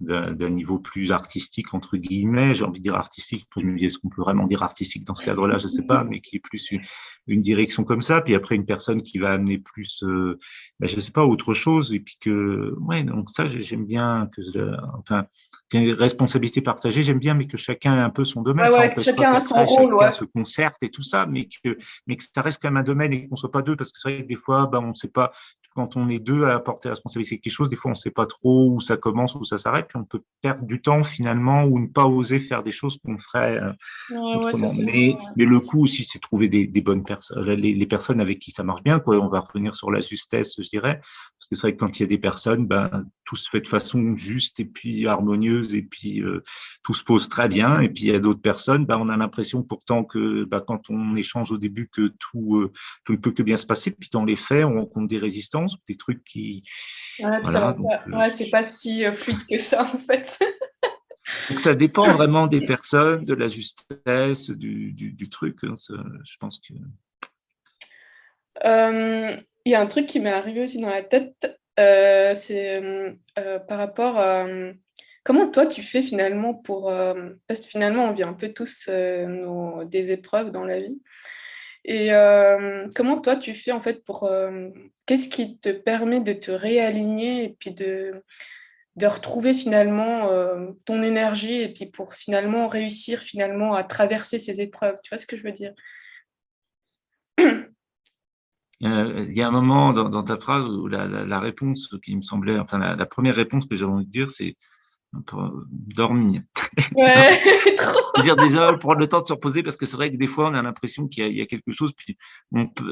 d'un niveau plus artistique, entre guillemets, j'ai envie de dire artistique, je me dis, est-ce qu'on peut vraiment dire artistique dans ce cadre-là, je sais pas, mais qui est plus une direction comme ça, puis après une personne qui va amener plus, je sais pas, autre chose, et puis que, ouais, donc ça, j'aime bien enfin, qu'il y ait une responsabilité partagée, j'aime bien, mais que chacun ait un peu son
Ouais,
domaine, ça
ouais,
n'empêche pas
chacun a son
qu'après,
rôle,
chacun
ouais.
se concerte et tout ça, mais que ça reste quand même un domaine et qu'on soit pas deux, parce que c'est vrai que des fois, ben, on sait pas, quand on est deux à porter la responsabilité de quelque chose, des fois, on ne sait pas trop où ça commence, où ça s'arrête, puis on peut perdre du temps finalement ou ne pas oser faire des choses qu'on ferait
Ouais, ouais, ça
autrement.
c'est
Mais le coup aussi, c'est trouver des bonnes personnes, les personnes avec qui ça marche bien, quoi. On va revenir sur la justesse, je dirais, parce que c'est vrai que quand il y a des personnes, ben, tout se fait de façon juste et puis harmonieuse et puis tout se pose très bien. Et puis il y a d'autres personnes, ben, on a l'impression pourtant que ben, quand on échange au début que tout ne peut que bien se passer. Puis dans les faits, on rencontre des résistances, des trucs qui,
ouais, puis ça va
voilà. Donc
pas ouais, c'est pas si, fluide que ça en fait.
Donc, ça dépend vraiment des personnes, de la justesse, du truc, hein. Je pense que…
Il y a un truc qui m'est arrivé aussi dans la tête, c'est, par rapport à, comment toi tu fais finalement pour, parce que finalement on vit un peu tous, des épreuves dans la vie et comment toi tu fais en fait pour, qu'est-ce qui te permet de te réaligner et puis de retrouver finalement, ton énergie et puis pour finalement réussir finalement à traverser ces épreuves, tu vois ce que je veux dire?
Il y a un moment dans ta phrase où la réponse qui me semblait, enfin, la première réponse que j'avais envie de dire, c'est dormir.
Ouais, trop!
C'est-à-dire déjà prendre le temps de se reposer parce que c'est vrai que des fois on a l'impression qu'il y a quelque chose, puis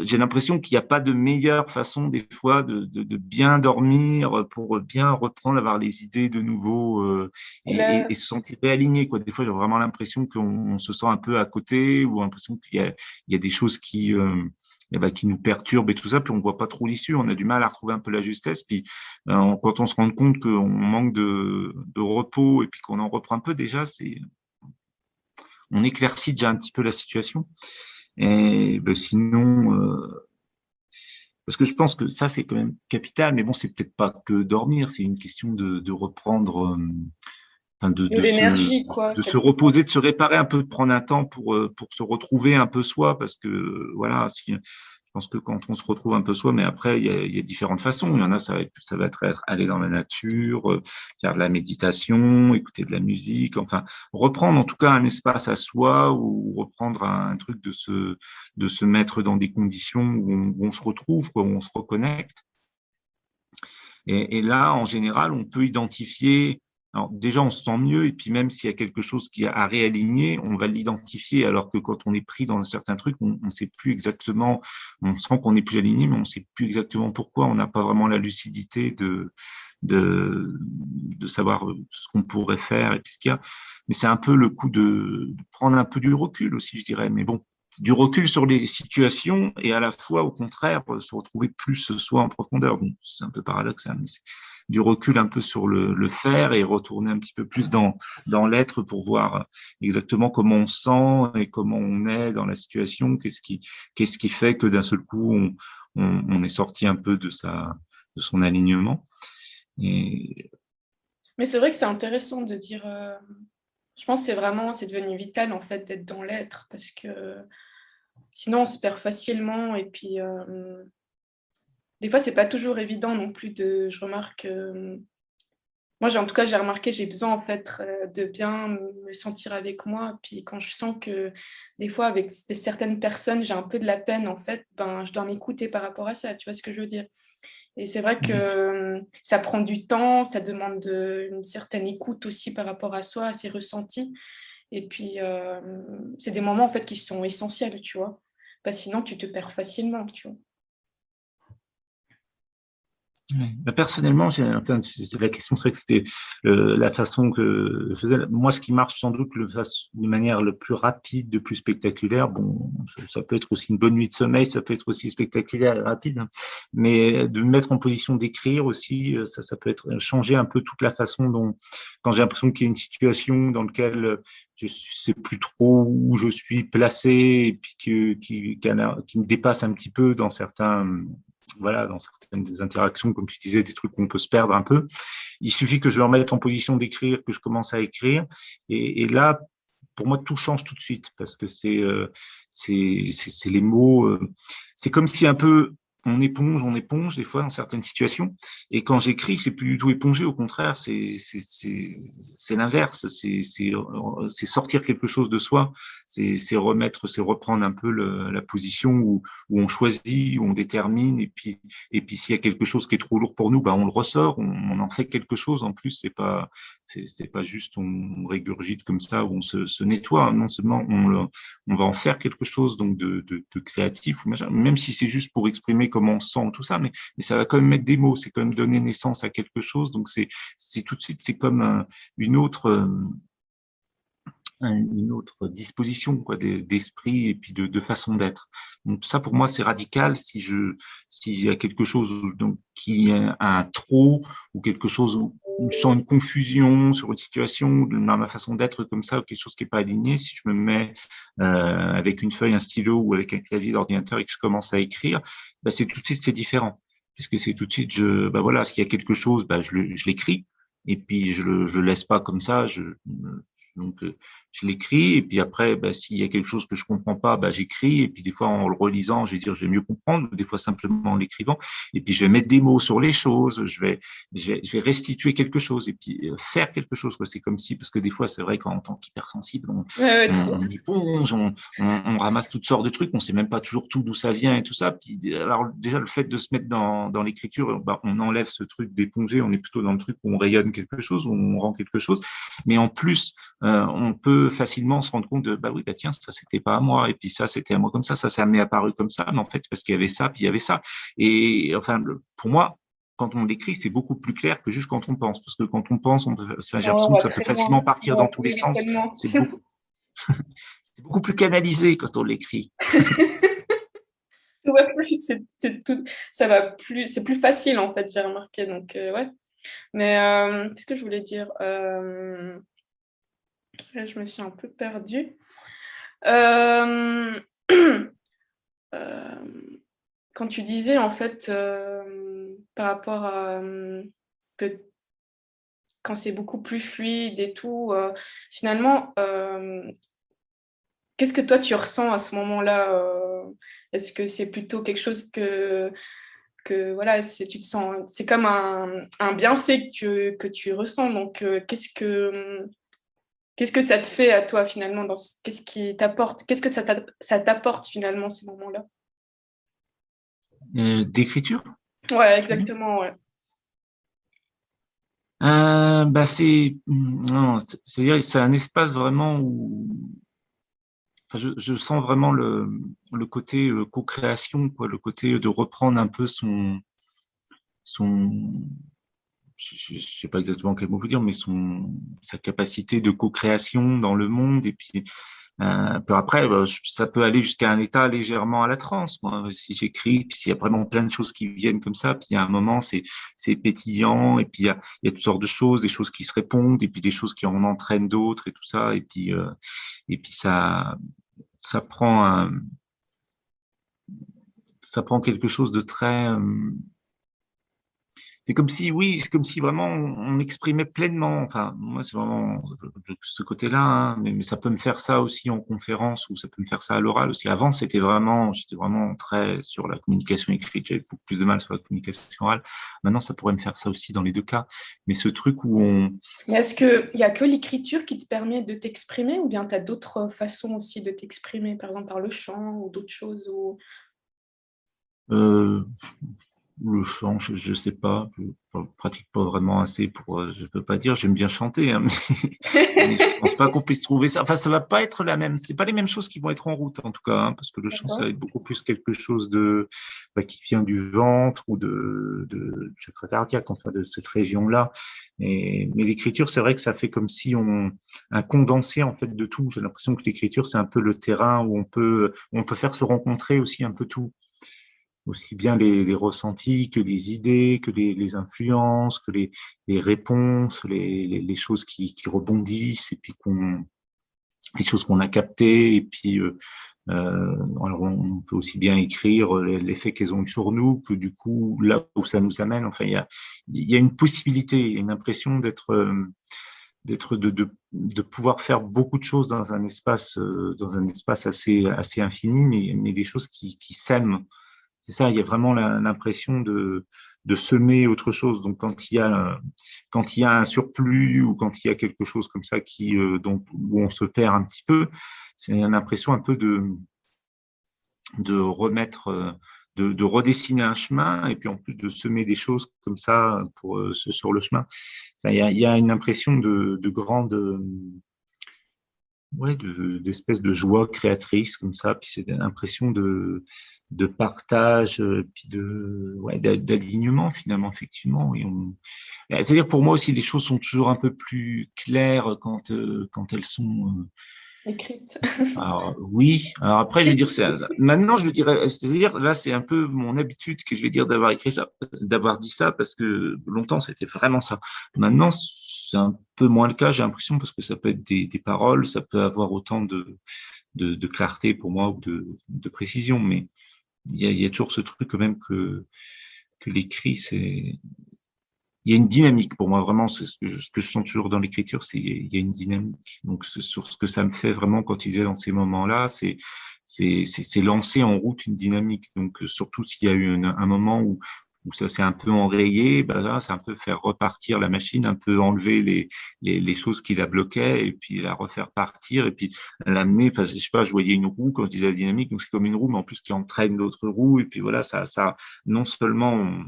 j'ai l'impression qu'il n'y a pas de meilleure façon des fois de bien dormir pour bien reprendre, avoir les idées de nouveau et
Le
se sentir réaligné, quoi. Des fois j'ai vraiment l'impression qu'on se sent un peu à côté ou l'impression il y a des choses qui nous perturbent et tout ça, puis on voit pas trop l'issue, on a du mal à retrouver un peu la justesse, puis quand on se rend compte qu'on manque de repos et puis qu'on en reprend un peu déjà, on éclaircit déjà un petit peu la situation. Et ben, sinon, parce que je pense que ça, c'est quand même capital, mais bon, c'est peut-être pas que dormir, c'est une question de reprendre, enfin
de l'énergie quoi,
de se
quelque part.
reposer, de se réparer un peu, de prendre un temps pour se retrouver un peu soi, parce que voilà, si, je pense que quand on se retrouve un peu soi, mais après, il y a différentes façons. Il y en a, ça va être aller dans la nature, faire de la méditation, écouter de la musique, enfin, reprendre en tout cas un espace à soi ou reprendre un truc de se mettre dans des conditions où on se retrouve, quoi, où on se reconnecte. Et là, en général, on peut identifier. Alors déjà, on se sent mieux, et puis même s'il y a quelque chose qui a à réaligner, on va l'identifier, alors que quand on est pris dans un certain truc, on ne sait plus exactement, on sent qu'on n'est plus aligné, mais on ne sait plus exactement pourquoi, on n'a pas vraiment la lucidité de savoir ce qu'on pourrait faire et puis ce qu'il y a. Mais c'est un peu le coup de prendre un peu du recul aussi, je dirais. Mais bon, du recul sur les situations et à la fois, au contraire, se retrouver plus soi en profondeur. Bon, c'est un peu paradoxal, mais c'est du recul un peu sur le faire et retourner un petit peu plus dans l'être pour voir exactement comment on se sent et comment on est dans la situation, qu'est-ce qui fait que d'un seul coup, on est sorti un peu de son alignement. Et
Mais c'est vrai que c'est intéressant de dire, je pense que c'est devenu vital en fait d'être dans l'être parce que sinon on se perd facilement et puis, des fois c'est pas toujours évident non plus je remarque, moi j'ai en tout cas j'ai remarqué, j'ai besoin en fait, de bien me sentir avec moi. Puis quand je sens que des fois avec certaines personnes, j'ai un peu de la peine en fait, ben, je dois m'écouter par rapport à ça, tu vois ce que je veux dire? Et c'est vrai que, ça prend du temps, ça demande, une certaine écoute aussi par rapport à soi, à ses ressentis et puis, c'est des moments en fait qui sont essentiels, tu vois? Parce que sinon tu te perds facilement, tu vois?
ouais. Personnellement, enfin, la question serait que c'était la façon que je faisais. Moi, ce qui marche sans doute de manière le plus rapide, le plus spectaculaire, bon, ça peut être aussi une bonne nuit de sommeil, ça peut être aussi spectaculaire et rapide, hein. Mais de me mettre en position d'écrire aussi, ça peut être changer un peu toute la façon dont, quand j'ai l'impression qu'il y a une situation dans laquelle je sais plus trop où je suis placé et puis qui me dépasse un petit peu dans certains voilà, dans certaines des interactions, comme tu disais, des trucs qu'on peut se perdre un peu. Il suffit que je me remette en position d'écrire, que je commence à écrire. Et là, pour moi, tout change tout de suite parce que c'est les mots. C'est comme si un peu on éponge des fois dans certaines situations. Et quand j'écris, c'est plus du tout éponger. Au contraire, c'est l'inverse. C'est sortir quelque chose de soi. C'est reprendre un peu la position où on choisit, où on détermine. Et puis s'il y a quelque chose qui est trop lourd pour nous, bah, on le ressort, on en fait quelque chose. En plus, c'est pas juste on régurgite comme ça ou on se nettoie. Non seulement on va en faire quelque chose donc de créatif ou machin, même si c'est juste pour exprimer comment on se sent tout ça, mais ça va quand même mettre des mots, c'est quand même donner naissance à quelque chose. Donc c'est tout de suite c'est comme une autre une autre disposition quoi, d'esprit et puis de façon d'être. Donc ça pour moi c'est radical s'il y a quelque chose donc, qui est un trop ou quelque chose où je sens une confusion sur une situation dans ma façon d'être comme ça ou quelque chose qui est pas aligné, si je me mets avec une feuille, un stylo ou avec un clavier d'ordinateur et que je commence à écrire, bah, c'est tout de suite c'est différent puisque c'est tout de suite bah voilà s'il y a quelque chose bah je l'écris et puis je le laisse pas comme ça donc je l'écris et puis après bah, s'il y a quelque chose que je comprends pas bah j'écris et puis des fois en le relisant je vais dire je vais mieux comprendre des fois simplement en l'écrivant et puis je vais mettre des mots sur les choses je vais restituer quelque chose et puis faire quelque chose quoi c'est comme si parce que des fois c'est vrai qu'en tant qu'hypersensible
Ouais, ouais, trop.
on y plonge on ramasse toutes sortes de trucs on sait même pas toujours tout d'où ça vient et tout ça puis alors déjà le fait de se mettre dans l'écriture bah, on enlève ce truc d'éponger on est plutôt dans le truc où on rayonne quelque chose où on rend quelque chose mais en plus on peut facilement se rendre compte de bah oui bah tiens ça c'était pas à moi et puis ça c'était à moi comme ça m'est apparu comme ça mais en fait c'est parce qu'il y avait ça puis il y avait ça et enfin pour moi quand on l'écrit c'est beaucoup plus clair que juste quand on pense parce que quand on pense enfin, j'ai
Ah, on
l'impression que
va
ça peut
très loin.
facilement partir
Ouais,
dans tous les
oui, oui,
sens
tellement.
c'est beaucoup c'est beaucoup plus canalisé quand on l'écrit.
Ouais, oui, c'est tout, ça va plus, c'est plus facile en fait, j'ai remarqué. Donc, ouais. Mais qu'est-ce que je voulais dire? Là, je me suis un peu perdue. Euh, euh, Quand tu disais en fait par rapport à que quand c'est beaucoup plus fluide et tout, finalement, qu'est-ce que toi tu ressens à ce moment-là? Est-ce que c'est plutôt quelque chose que voilà, tu te sens, c'est comme un bienfait que tu ressens. Donc, qu'est-ce que ça te fait à toi finalement qu'est-ce qui t'apporte, qu'est-ce que ça t'apporte finalement ces moments-là?
D'écriture
Ouais,
tu veux dire
exactement, ouais.
bah non, c'est-à-dire que c'est un espace vraiment où enfin, je sens vraiment le côté co-création, quoi, le côté de reprendre un peu son, je sais pas exactement quel mot vous dire, mais sa capacité de co-création dans le monde. Et puis, puis après, bah, ça peut aller jusqu'à un état légèrement à la transe. Moi, si j'écris, puis s'il y a vraiment plein de choses qui viennent comme ça, puis il y a un moment, c'est pétillant, et puis il y a toutes sortes de choses, des choses qui se répondent, et puis des choses qui en entraînent d'autres, et tout ça. Et puis ça prend ça prend quelque chose de très c'est comme si, oui, c'est comme si vraiment on exprimait pleinement. Enfin, moi, c'est vraiment ce côté-là, hein, mais ça peut me faire ça aussi en conférence ou ça peut me faire ça à l'oral aussi. Avant, j'étais vraiment très sur la communication écrite. J'avais beaucoup plus de mal sur la communication orale. Maintenant, ça pourrait me faire ça aussi dans les deux cas. Mais ce truc où
Mais est-ce qu'il y a que l'écriture qui te permet de t'exprimer ou bien tu as d'autres façons aussi de t'exprimer, par exemple par le chant ou d'autres choses ou...
euh, le chant, je sais pas, je pratique pas vraiment assez pour, je peux pas dire, j'aime bien chanter, hein, mais je pense pas qu'on puisse trouver ça. Enfin, ça va pas être la même, c'est pas les mêmes choses qui vont être en route en tout cas, hein, parce que le chant ça va
D'accord.
être beaucoup plus quelque chose de bah, qui vient du ventre ou du chakra cardiaque, enfin de cette région-là. Mais l'écriture, c'est vrai que ça fait comme si un condensé en fait de tout. J'ai l'impression que l'écriture c'est un peu le terrain où on peut faire se rencontrer aussi un peu tout aussi bien les ressentis que les idées, que les influences, que les réponses, les choses qui rebondissent et puis les choses qu'on a captées et puis alors on peut aussi bien écrire l'effet qu'elles ont eu sur nous que du coup là où ça nous amène. Enfin, il y a une possibilité, il y a une impression de pouvoir faire beaucoup de choses dans un espace assez infini, mais des choses qui s'aiment. C'est ça, il y a vraiment l'impression de semer autre chose. Donc, quand il y a un surplus ou quand il y a quelque chose comme ça où on se perd un petit peu, c'est une impression un peu de remettre, de redessiner un chemin et puis en plus de semer des choses comme ça sur le chemin. Enfin, il y a une impression de grande ouais, d'espèce de joie créatrice comme ça, puis c'est une impression de partage, puis ouais, d'alignement finalement, effectivement. C'est-à-dire pour moi aussi, les choses sont toujours un peu plus claires quand elles sont
Écrite.
alors, oui, alors après, je vais dire, maintenant, je veux dire, c'est-à-dire, là, c'est un peu mon habitude que je vais dire d'avoir écrit ça, d'avoir dit ça, parce que longtemps, c'était vraiment ça. Maintenant, c'est un peu moins le cas, j'ai l'impression, parce que ça peut être des paroles, ça peut avoir autant de clarté pour moi ou de précision, mais il y a toujours ce truc quand même que l'écrit, il y a une dynamique pour moi, vraiment, c'est ce que je sens toujours dans l'écriture, c'est il y a une dynamique. Donc, sur ce que ça me fait vraiment quand il est dans ces moments-là, c'est lancer en route une dynamique. Donc, surtout s'il y a eu un moment où ça s'est un peu enrayé, ben là, c'est un peu faire repartir la machine, un peu enlever les choses qui la bloquaient et puis la refaire partir et puis l'amener. Enfin, je sais pas, je voyais une roue quand je disais la dynamique, donc c'est comme une roue, mais en plus qui entraîne l'autre roue et puis voilà, ça non seulement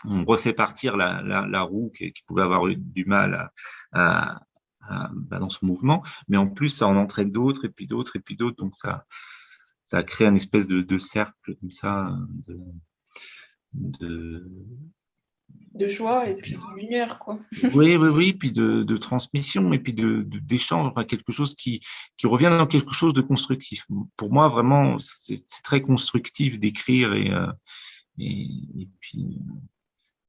on refait partir la roue qui pouvait avoir eu du mal dans ce mouvement, mais en plus, ça en entraîne d'autres, et puis d'autres, et puis d'autres. Donc, ça crée une espèce de cercle comme ça, de,
De joie et puis de lumière, quoi.
oui, oui, oui, puis de transmission, et puis d'échange, enfin, quelque chose qui revient dans quelque chose de constructif. Pour moi, vraiment, c'est très constructif d'écrire, et puis,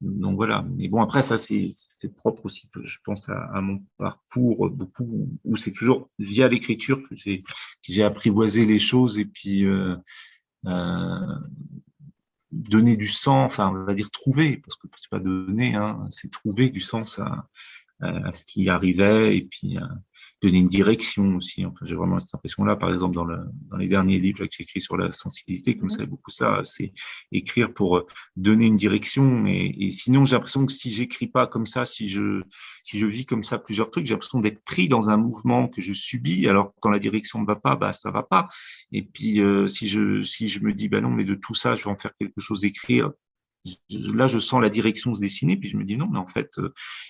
donc voilà. Mais bon, après, ça, c'est propre aussi, je pense, à mon parcours beaucoup, où c'est toujours via l'écriture que j'ai apprivoisé les choses et puis euh, donner du sens, enfin, on va dire trouver, parce que c'est pas donner, hein, c'est trouver du sens à ce qui arrivait et puis donner une direction aussi. Enfin, j'ai vraiment cette impression-là, par exemple, dans les derniers livres là, que j'ai écrits sur la sensibilité, comme ça, beaucoup ça, c'est écrire pour donner une direction. Et sinon, j'ai l'impression que si j'écris pas comme ça, si je vis comme ça plusieurs trucs, j'ai l'impression d'être pris dans un mouvement que je subis. Alors, quand la direction ne va pas, bah, ça va pas. Et puis, si je me dis, bah non, mais de tout ça, je vais en faire quelque chose d'écrire, là, je sens la direction se dessiner, puis je me dis non, mais en fait,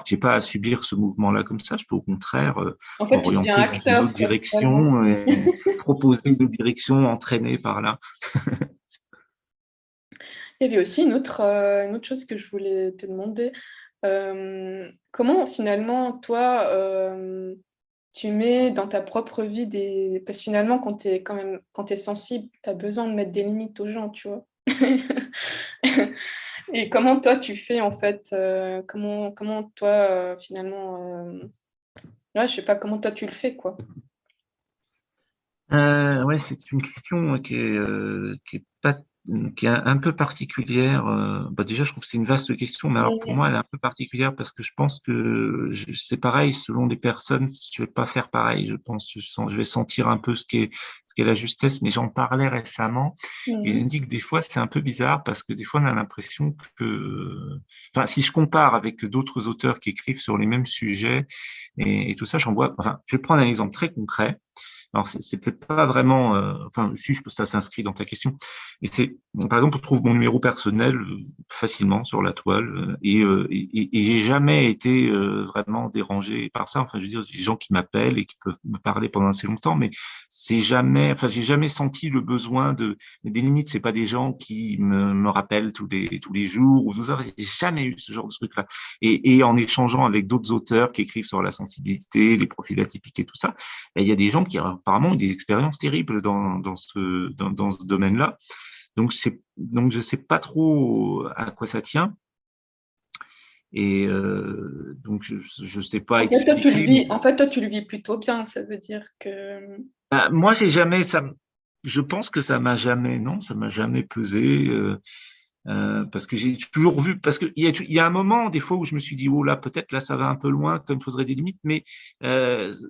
j'ai pas à subir ce mouvement-là comme ça. Je peux au contraire
En fait, tu deviens
m'orienter dans une autre
acteur, quoi, finalement.
direction et proposer une autre direction entraînée par là.
Il y avait aussi une autre chose que je voulais te demander. Comment finalement, toi, tu mets dans ta propre vie des... Parce que finalement, quand t'es sensible, tu as besoin de mettre des limites aux gens, tu vois. Et comment toi, tu fais, en fait, comment toi, finalement... Ouais, je sais pas comment toi, tu le fais, quoi.
Ouais, c'est une question qui est un peu particulière. Bah déjà, je trouve que c'est une vaste question, mais alors pour moi, elle est un peu particulière parce que je pense que c'est pareil selon les personnes. Je vais pas faire pareil. Je pense, je vais sentir un peu ce qu'est la justesse. Mais j'en parlais récemment et
Mhm.
on dit que des fois, c'est un peu bizarre parce que des fois, on a l'impression enfin, si je compare avec d'autres auteurs qui écrivent sur les mêmes sujets et tout ça, j'en vois. Enfin, je vais prendre un exemple très concret. Alors, c'est peut-être pas vraiment, enfin, si, ça s'inscrit dans ta question. Et par exemple, on trouve mon numéro personnel facilement sur la toile et j'ai jamais été vraiment dérangé par ça. Enfin, je veux dire, des gens qui m'appellent et qui peuvent me parler pendant assez longtemps, mais enfin, j'ai jamais senti le besoin des limites. C'est pas des gens qui me rappellent tous les jours ou tout ça. J'ai jamais eu ce genre de truc-là. Et en échangeant avec d'autres auteurs qui écrivent sur la sensibilité, les profils atypiques et tout ça, et il y a des gens qui apparemment ont des expériences terribles dans ce domaine-là. Donc je sais pas trop à quoi ça tient. Et donc je sais pas
En fait, toi, tu le
expliquer.
vis, en fait, toi, tu le vis plutôt bien. Ça veut dire que...
Bah, moi, j'ai jamais ça. Je pense que ça m'a jamais, non, ça m'a jamais pesé. Parce que j'ai toujours vu, parce qu'il y a un moment, des fois, où je me suis dit, oh là, peut-être là, ça va un peu loin, comme il faudrait des limites, mais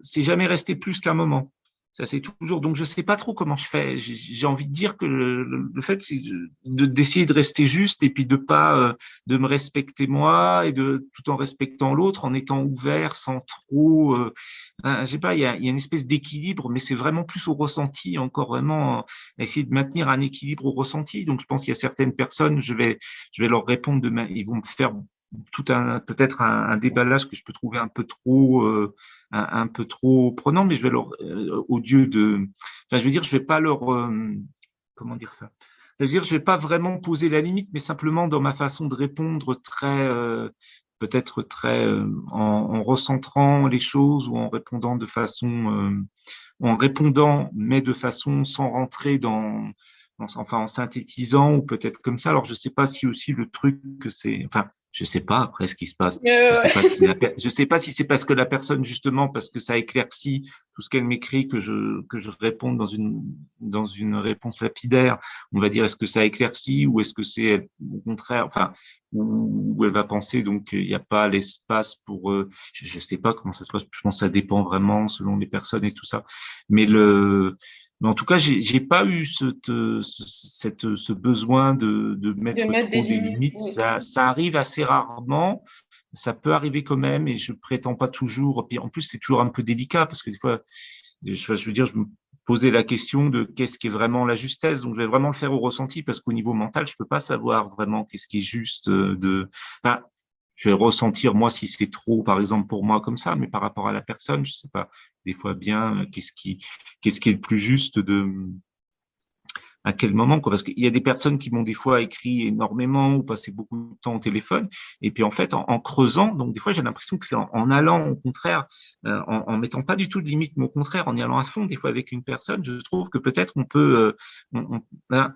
c'est jamais resté plus qu'un moment. Ça, c'est toujours. Donc, je sais pas trop comment je fais. J'ai envie de dire que le fait, c'est d'essayer de rester juste et puis de pas de me respecter moi et tout en respectant l'autre, en étant ouvert, sans trop. Je sais pas. Il y a une espèce d'équilibre, mais c'est vraiment plus au ressenti, encore vraiment essayer de maintenir un équilibre au ressenti. Donc, je pense qu'il y a certaines personnes, je vais leur répondre demain, ils vont me faire peut-être un déballage que je peux trouver un peu trop prenant, mais je vais leur, au lieu de, enfin, je veux dire, je vais pas leur, comment dire ça? Je veux dire, je vais pas vraiment poser la limite, mais simplement dans ma façon de répondre peut-être très, en recentrant les choses ou en répondant, mais de façon sans rentrer enfin, en synthétisant ou peut-être comme ça. Alors, je sais pas si aussi le truc que c'est, enfin, je sais pas après ce qui se passe. Je sais pas si c'est parce que la personne, justement, parce que ça éclaircit tout ce qu'elle m'écrit que je réponde dans une réponse lapidaire. On va dire, est-ce que ça éclaircit ou est-ce que c'est au contraire, enfin, où elle va penser donc qu'il n'y a pas l'espace pour, je sais pas comment ça se passe. Je pense que ça dépend vraiment selon les personnes et tout ça. Mais mais en tout cas, j'ai pas eu ce besoin de
de
mettre
mettre des
trop des
limites,
limites.
oui.
Ça arrive assez rarement. Ça peut arriver quand même et je prétends pas toujours. Puis en plus, c'est toujours un peu délicat parce que des fois, je veux dire, je me posais la question de qu'est-ce qui est vraiment la justesse. Donc, je vais vraiment le faire au ressenti parce qu'au niveau mental, je peux pas savoir vraiment qu'est-ce qui est juste enfin, je vais ressentir moi si c'est trop, par exemple pour moi comme ça, mais par rapport à la personne, je sais pas des fois bien qu'est-ce qui est le plus juste de à quel moment, quoi. Parce qu'il y a des personnes qui m'ont des fois écrit énormément ou passé beaucoup de temps au téléphone. Et puis, en fait, en creusant, donc des fois, j'ai l'impression que c'est en allant, au contraire, en mettant pas du tout de limite, mais au contraire, en y allant à fond, des fois, avec une personne, je trouve que peut-être on peut, ben,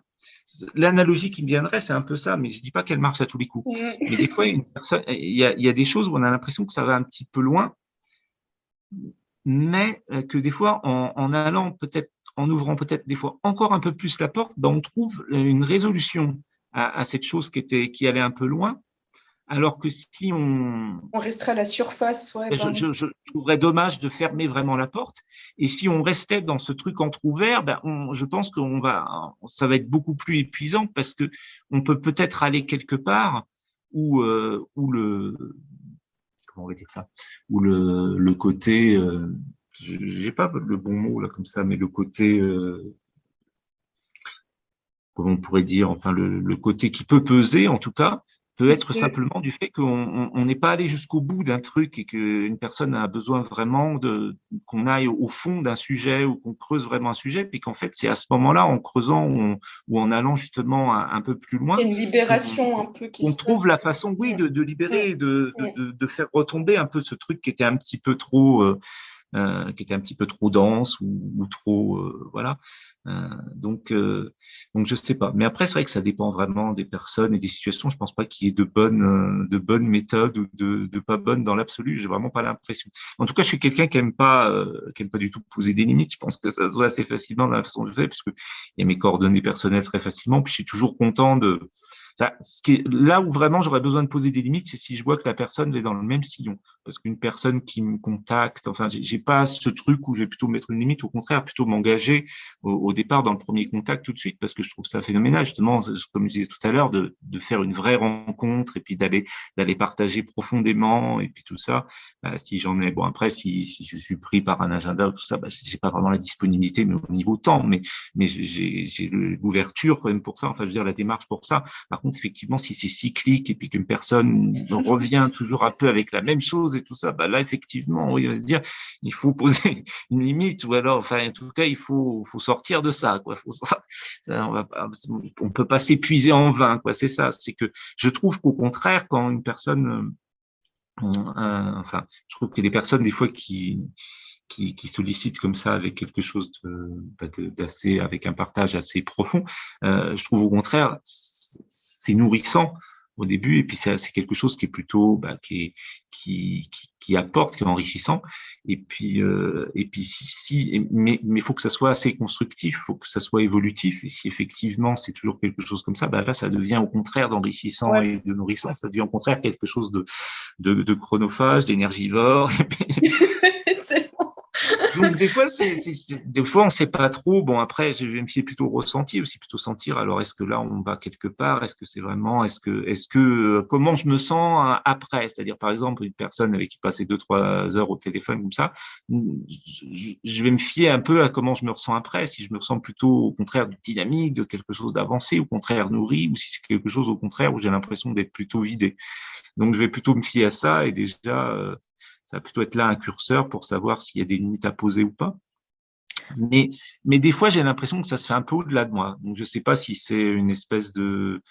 l'analogie qui me viendrait, c'est un peu ça, mais je dis pas qu'elle marche à tous les coups. Mais des fois, une personne, il y a des choses où on a l'impression que ça va un petit peu loin, mais que des fois, en allant peut-être, en ouvrant peut-être des fois encore un peu plus la porte, ben, on trouve une résolution à cette chose qui allait un peu loin. Alors que si
On restera à la surface, ouais, ben,
je trouverais dommage de fermer vraiment la porte. Et si on restait dans ce truc entrouvert, ben je pense ça va être beaucoup plus épuisant parce que on peut-être aller quelque part où comment on va dire ça, où le côté, j'ai pas le bon mot là comme ça, mais le côté, comment on pourrait dire, enfin le côté qui peut peser en tout cas, peut être simplement du fait qu'on n'est pas allé jusqu'au bout d'un truc et qu'une personne a besoin vraiment qu'on aille au fond d'un sujet ou qu'on creuse vraiment un sujet, puis qu'en fait c'est à ce moment-là, en creusant ou en allant justement un peu plus
il y
loin,
a une libération un peu qui
on
se passe.
trouve la façon, oui, de
Mm,
libérer,
mm.
de faire retomber un peu ce truc qui était un petit peu trop dense ou trop, voilà. Donc, je sais pas. Mais après, c'est vrai que ça dépend vraiment des personnes et des situations. Je pense pas qu'il y ait de bonnes méthodes ou de pas bonnes dans l'absolu. J'ai vraiment pas l'impression. En tout cas, je suis quelqu'un qui aime pas du tout poser des limites. Je pense que ça se voit assez facilement dans la façon de faire, puisque il y a mes coordonnées personnelles très facilement. Puis je suis toujours content là où vraiment j'aurais besoin de poser des limites, c'est si je vois que la personne est dans le même sillon. Parce qu'une personne qui me contacte, enfin, j'ai pas ce truc où je vais plutôt mettre une limite, au contraire, plutôt m'engager au départ dans le premier contact tout de suite, parce que je trouve ça phénoménal, justement, comme je disais tout à l'heure, de faire une vraie rencontre et puis d'aller partager profondément et puis tout ça. Si j'en ai, bon, après, si je suis pris par un agenda, tout ça, j'ai pas vraiment la disponibilité, mais au niveau temps, mais j'ai l'ouverture quand même pour ça, enfin, je veux dire, la démarche pour ça. Par contre, effectivement, si c'est cyclique et puis qu'une personne revient toujours un peu avec la même chose et tout ça, là, effectivement, oui, on va se dire, il faut poser une limite ou alors, enfin, en tout cas, il faut sortir de ça, quoi. On peut pas s'épuiser en vain, quoi. C'est ça. C'est que je trouve qu'au contraire, quand une personne, enfin, je trouve que les personnes, des fois, qui sollicitent comme ça avec quelque chose d'assez, avec un partage assez profond, je trouve au contraire, c'est nourrissant au début, et puis c'est quelque chose qui est plutôt, qui apporte, qui est enrichissant. Et puis mais il faut que ça soit assez constructif, faut que ça soit évolutif. Et si effectivement c'est toujours quelque chose comme ça, là, ça devient au contraire d'enrichissant
Ouais.
et de nourrissant. Ça devient au contraire quelque chose de chronophage, d'énergivore.
C'est bon.
Donc, des fois, on ne sait pas trop. Bon, après, je vais me fier plutôt au ressenti aussi, plutôt sentir. Alors, est-ce que là, on va quelque part? Est-ce que c'est vraiment, comment je me sens après? C'est-à-dire, par exemple, une personne avec qui passait 2, 3 heures au téléphone comme ça, je vais me fier un peu à comment je me ressens après. Si je me ressens plutôt, au contraire, dynamique, de quelque chose d'avancé, au contraire, nourri, ou si c'est quelque chose, au contraire, où j'ai l'impression d'être plutôt vidé. Donc, je vais plutôt me fier à ça et déjà, ça va plutôt être là un curseur pour savoir s'il y a des limites à poser ou pas. Mais, mais des fois, j'ai l'impression que ça se fait un peu au-delà de moi. Donc, je ne sais pas si c'est une espèce de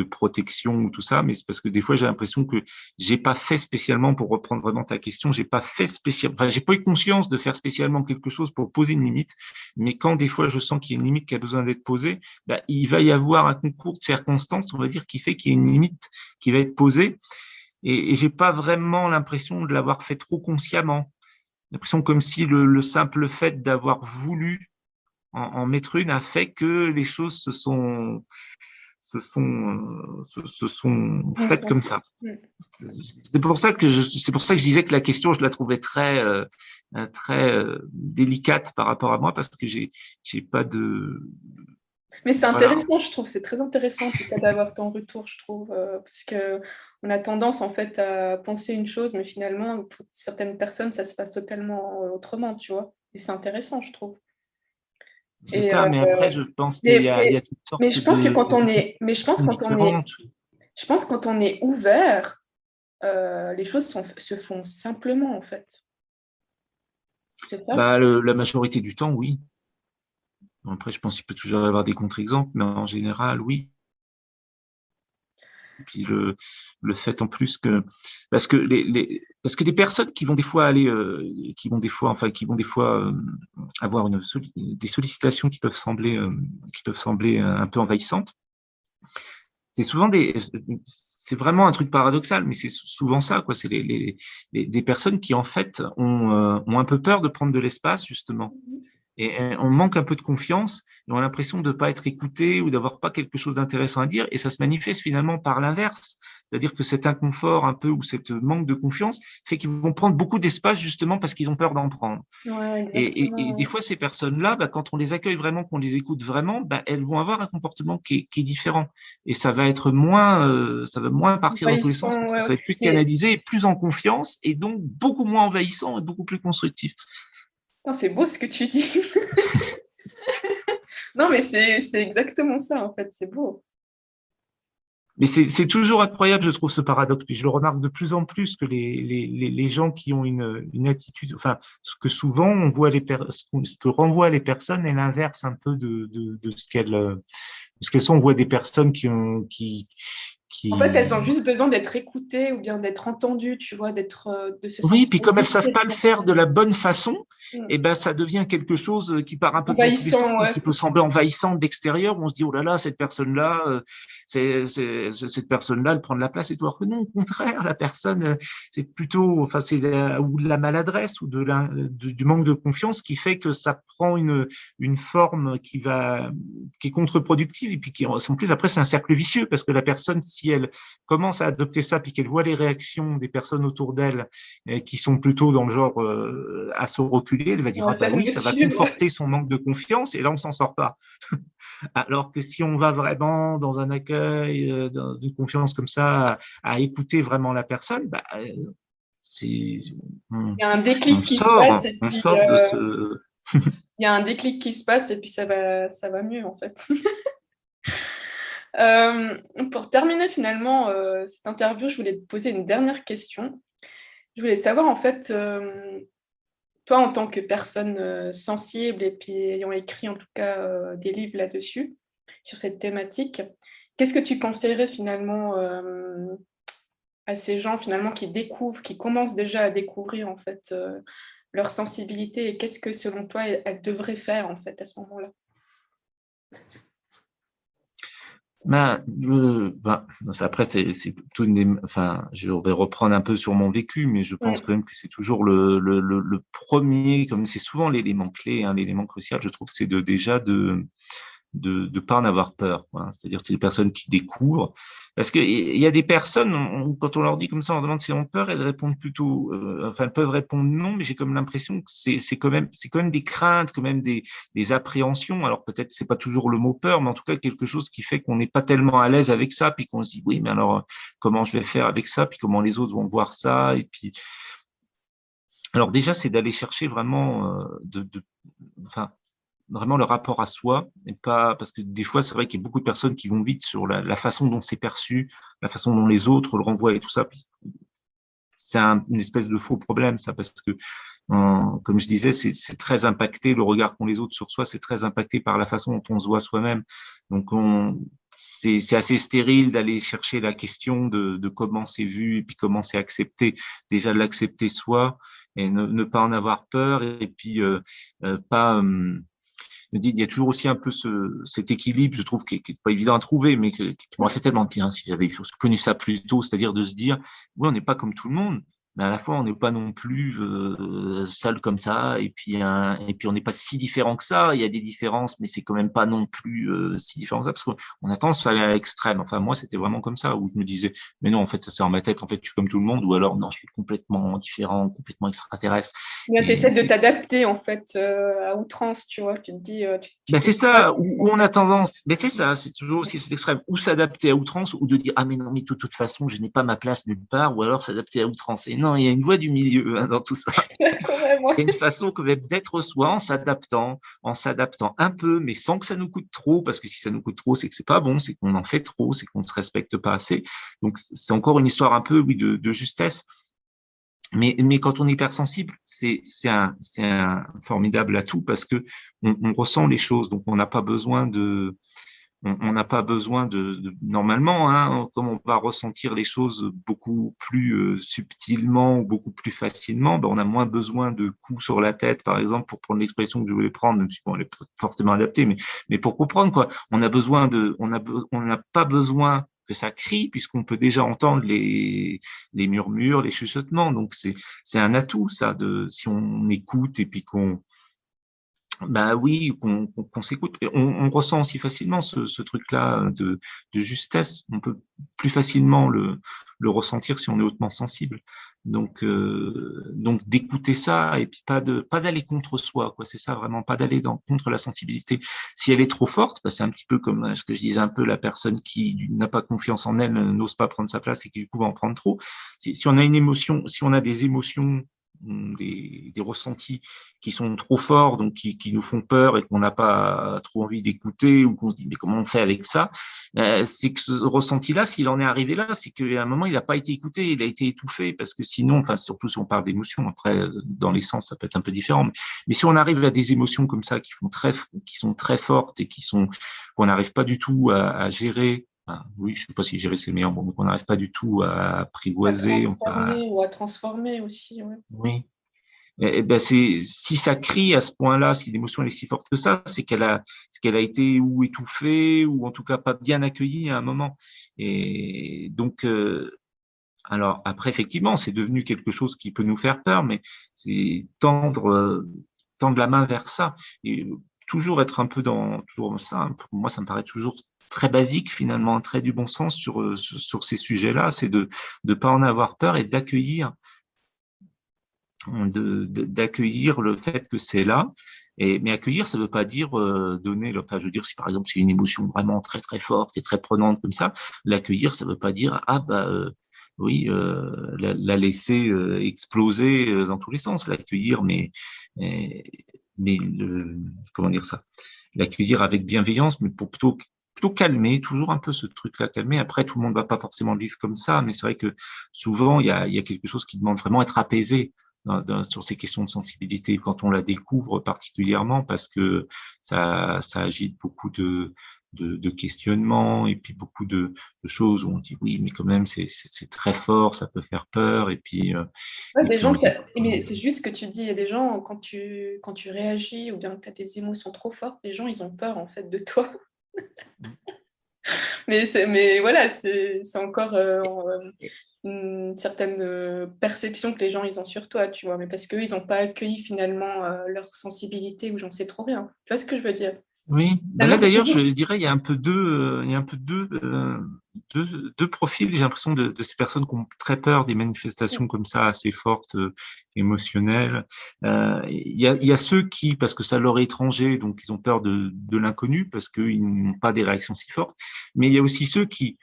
protection ou tout ça, mais c'est parce que des fois, j'ai l'impression que j'ai pas fait spécialement, pour reprendre vraiment ta question, j'ai pas fait spécialement, enfin, j'ai pas eu conscience de faire spécialement quelque chose pour poser une limite. Mais quand des fois, je sens qu'il y a une limite qui a besoin d'être posée, bah, il va y avoir un concours de circonstances, on va dire, qui fait qu'il y a une limite qui va être posée. Et j'ai pas vraiment l'impression de l'avoir fait trop consciemment. J'ai l'impression comme si le simple fait d'avoir voulu en mettre une a fait que les choses se sont faites comme ça. C'est pour ça que je disais que la question, je la trouvais très délicate par rapport à moi parce que j'ai pas de.
Mais c'est
Voilà.
intéressant, je trouve, c'est très intéressant en tout cas d'avoir ton retour, je trouve, parce qu'on a tendance en fait à penser une chose, mais finalement, pour certaines personnes, ça se passe totalement autrement, tu vois. Et c'est intéressant, je trouve.
C'est
Et,
ça, mais après, je pense qu'il y a toutes
mais
sortes
je pense que
de
quand on est, mais
personnes différentes.
je pense que quand on est ouvert, les choses se font simplement en fait. C'est ça?
Bah, la majorité du temps, oui. Après, je pense qu'il peut toujours y avoir des contre-exemples, mais en général, oui. Puis le fait en plus que parce que des personnes qui vont des fois aller qui vont des fois avoir des sollicitations qui peuvent sembler un peu envahissantes, c'est souvent c'est vraiment un truc paradoxal, mais c'est souvent ça, quoi. C'est des personnes qui en fait ont un peu peur de prendre de l'espace justement. Et on manque un peu de confiance et on a l'impression de ne pas être écouté ou d'avoir pas quelque chose d'intéressant à dire. Et ça se manifeste finalement par l'inverse. C'est-à-dire que cet inconfort un peu ou cette manque de confiance fait qu'ils vont prendre beaucoup d'espace justement parce qu'ils ont peur d'en prendre.
Ouais,
Et des
exactement.
fois, ces personnes-là, bah, quand on les accueille vraiment, qu'on les écoute vraiment, bah, elles vont avoir un comportement qui est différent. Et ça va moins partir dans tous les sens,
Envahissant,
ça
ouais, ouais.
va être plus
Mais
canalisé, plus en confiance et donc beaucoup moins envahissant et beaucoup plus constructif.
putain, c'est beau ce que tu dis. Non, mais c'est exactement ça en fait, c'est beau.
Mais c'est toujours incroyable, je trouve, ce paradoxe. Puis je le remarque de plus en plus que les gens qui ont une attitude, enfin, ce que souvent on voit ce que renvoient les personnes est l'inverse un peu de ce qu'elles sont. On voit des personnes
En fait, elles ont
qui,
juste besoin d'être écoutées ou bien d'être entendues, tu vois, de se
oui,
sentir
puis comme elles savent pas le
légitime.
faire de la bonne façon,
Mm.
eh ben ça devient quelque chose qui part un peu dans tous les sens,
Envahissant,
donc
ouais.
qui peut sembler envahissant de l'extérieur. Où on se dit oh là là, cette personne-là, cette personne-là, elle prend de la place et tout. Alors que non, au contraire, la personne, c'est plutôt, enfin ou de la maladresse ou du manque de confiance qui fait que ça prend une forme qui est contre-productive et puis qui en plus après c'est un cercle vicieux parce que la personne si elle commence à adopter ça puis qu'elle voit les réactions des personnes autour d'elle qui sont plutôt dans le genre à se reculer, elle va dire ah
Ouais,
bah
faire
oui,
mieux
ça va
suivre.
conforter son manque de confiance et là on s'en sort pas. Alors que si on va vraiment dans un accueil, dans une confiance comme ça, à écouter vraiment la personne, bah, c'est on,
Il y a un déclic qui se passe et
on
puis
sort de ce.
il y a un déclic qui se passe et puis ça va mieux en fait. Pour terminer finalement cette interview, je voulais te poser une dernière question. Je voulais savoir en fait, toi en tant que personne sensible et puis ayant écrit en tout cas des livres là-dessus, sur cette thématique, qu'est-ce que tu conseillerais finalement à ces gens finalement qui découvrent, qui commencent déjà à découvrir en fait leur sensibilité et qu'est-ce que selon toi elles devraient faire en fait à ce moment-là?
Après, c'est plutôt enfin, je vais reprendre un peu sur mon vécu, mais je pense
Mm.
quand même que c'est toujours le premier, comme c'est souvent l'élément clé, hein, l'élément crucial, je trouve, c'est déjà de de pas en avoir peur, quoi. C'est-à-dire c'est les personnes qui découvrent. Parce que il y a des personnes, quand on leur dit comme ça, on leur demande si elles ont peur, elles répondent plutôt, enfin, elles peuvent répondre non, mais j'ai comme l'impression que c'est quand même des craintes, quand même des appréhensions. Alors peut-être c'est pas toujours le mot peur, mais en tout cas quelque chose qui fait qu'on n'est pas tellement à l'aise avec ça, puis qu'on se dit oui, mais alors comment je vais faire avec ça, puis comment les autres vont voir ça, et puis alors déjà c'est d'aller chercher vraiment enfin vraiment le rapport à soi, et pas parce que des fois c'est vrai qu'il y a beaucoup de personnes qui vont vite sur la façon dont c'est perçu, la façon dont les autres le renvoient et tout ça. Puis c'est une espèce de faux problème ça, parce que comme je disais, c'est très impacté, le regard qu'ont les autres sur soi, c'est très impacté par la façon dont on se voit soi-même. Donc c'est assez stérile d'aller chercher la question de comment c'est vu et puis comment c'est accepté. Déjà de l'accepter soi et ne pas en avoir peur, et puis pas me dis, il y a toujours aussi un peu cet équilibre, je trouve, qui est pas évident à trouver, mais qui m'aurait fait tellement bien si j'avais connu ça plus tôt, c'est-à-dire de se dire, oui, on n'est pas comme tout le monde, mais à la fois, on n'est pas non plus seul comme ça, et puis on n'est pas si différent que ça. Il y a des différences, mais c'est quand même pas non plus si différent que ça, parce qu'on a tendance à aller à l'extrême. Enfin, moi, c'était vraiment comme ça, où je me disais, mais non, en fait, ça c'est en ma tête, en fait, je suis comme tout le monde, ou alors, non, je suis complètement différent, complètement extraterrestre.
Tu
Et
essaies de
c'est
t'adapter en fait à outrance, tu vois. Tu te dis, tu
Ben c'est
t'efforces.
ça, où on a tendance, mais c'est ça, c'est toujours aussi cet extrême, ou s'adapter à outrance, ou de dire, ah mais non, mais de toute façon, je n'ai pas ma place nulle part, ou alors s'adapter à outrance. Et non, il y a une voie du milieu dans tout ça.
Ouais, moi.
Il y a une façon quand même d'être soi en s'adaptant un peu, mais sans que ça nous coûte trop, parce que si ça nous coûte trop, c'est que c'est pas bon, c'est qu'on en fait trop, c'est qu'on ne se respecte pas assez. Donc c'est encore une histoire un peu, oui, de justesse. Mais quand on est hypersensible, c'est un formidable atout parce que on ressent les choses, donc on n'a pas besoin on n'a pas besoin normalement, hein, comme on va ressentir les choses beaucoup plus subtilement ou beaucoup plus facilement, ben on a moins besoin de coups sur la tête, par exemple, pour prendre l'expression que je voulais prendre, même si bon, elle est pas forcément adaptée, mais pour comprendre quoi, on n'a pas besoin que ça crie, puisqu'on peut déjà entendre les murmures, les chuchotements. Donc c'est un atout ça, de si on écoute et puis qu'on bah oui, qu'on s'écoute. Et on ressent aussi facilement ce truc-là de justesse. On peut plus facilement le ressentir si on est hautement sensible. Donc d'écouter ça et puis pas d'aller contre soi, quoi. C'est ça vraiment, pas d'aller contre la sensibilité. Si elle est trop forte, bah, c'est un petit peu comme ce que je disais un peu, la personne qui n'a pas confiance en elle, n'ose pas prendre sa place et qui du coup va en prendre trop. Si on a une émotion, si on a des émotions, des ressentis qui sont trop forts, donc qui nous font peur et qu'on n'a pas trop envie d'écouter, ou qu'on se dit mais comment on fait avec ça, c'est que ce ressenti-là, s'il en est arrivé là, c'est qu'à un moment il n'a pas été écouté, il a été étouffé, parce que sinon, enfin surtout si on parle d'émotions, après dans les sens ça peut être un peu différent, mais si on arrive à des émotions comme ça qui sont très fortes et qu'on n'arrive pas du tout à gérer. Enfin, oui, je sais pas si gérer c'est le meilleur mot, mais qu'on n'arrive pas du tout à
À
apprivoiser, enfin,
transformer ou à transformer aussi, ouais.
oui. Ben si ça crie à ce point-là, si l'émotion elle est si forte que ça, c'est qu'elle a été ou étouffée ou en tout cas pas bien accueillie à un moment. Et donc, alors après effectivement, c'est devenu quelque chose qui peut nous faire peur, mais c'est tendre la main vers ça et toujours être un peu dans toujours ça. Pour moi, ça me paraît toujours très basique finalement, très du bon sens sur ces sujets-là, c'est de pas en avoir peur et d'accueillir le fait que c'est là. Mais accueillir, ça ne veut pas dire donner. Enfin, je veux dire, si par exemple c'est une émotion vraiment très très forte et très prenante comme ça, l'accueillir, ça ne veut pas dire ah bah oui, la laisser exploser dans tous les sens. L'accueillir, mais comment dire ça? L'accueillir avec bienveillance, mais pour plutôt calmer, toujours un peu ce truc-là, calmer. Après, tout le monde va pas forcément le vivre comme ça, mais c'est vrai que souvent, il y a quelque chose qui demande vraiment être apaisé sur ces questions de sensibilité quand on la découvre particulièrement, parce que ça agite beaucoup de questionnements et puis beaucoup de choses où on dit oui, mais quand même, c'est très fort, ça peut faire peur,
Ouais,
et
des
puis
gens
on se dit,
mais c'est juste ce que tu dis, il y a des gens, quand tu réagis ou bien que tu as des émotions trop fortes, les gens, ils ont peur en fait de toi. Mais voilà, c'est encore une certaine perception que les gens, ils ont sur toi, tu vois, mais parce qu'eux, ils n'ont pas accueilli finalement leur sensibilité ou j'en sais trop rien. Tu vois ce que je veux dire?
Oui, ben
Finalement,
là
c'est
d'ailleurs, je
toujours...
dirais, il y a un peu deux profils, j'ai l'impression, de ces personnes qui ont très peur des manifestations comme ça, assez fortes, émotionnelles. Il y a ceux qui, parce que ça leur est étranger, donc ils ont peur de l'inconnu, parce qu'ils n'ont pas des réactions si fortes. Mais il y a aussi ceux qui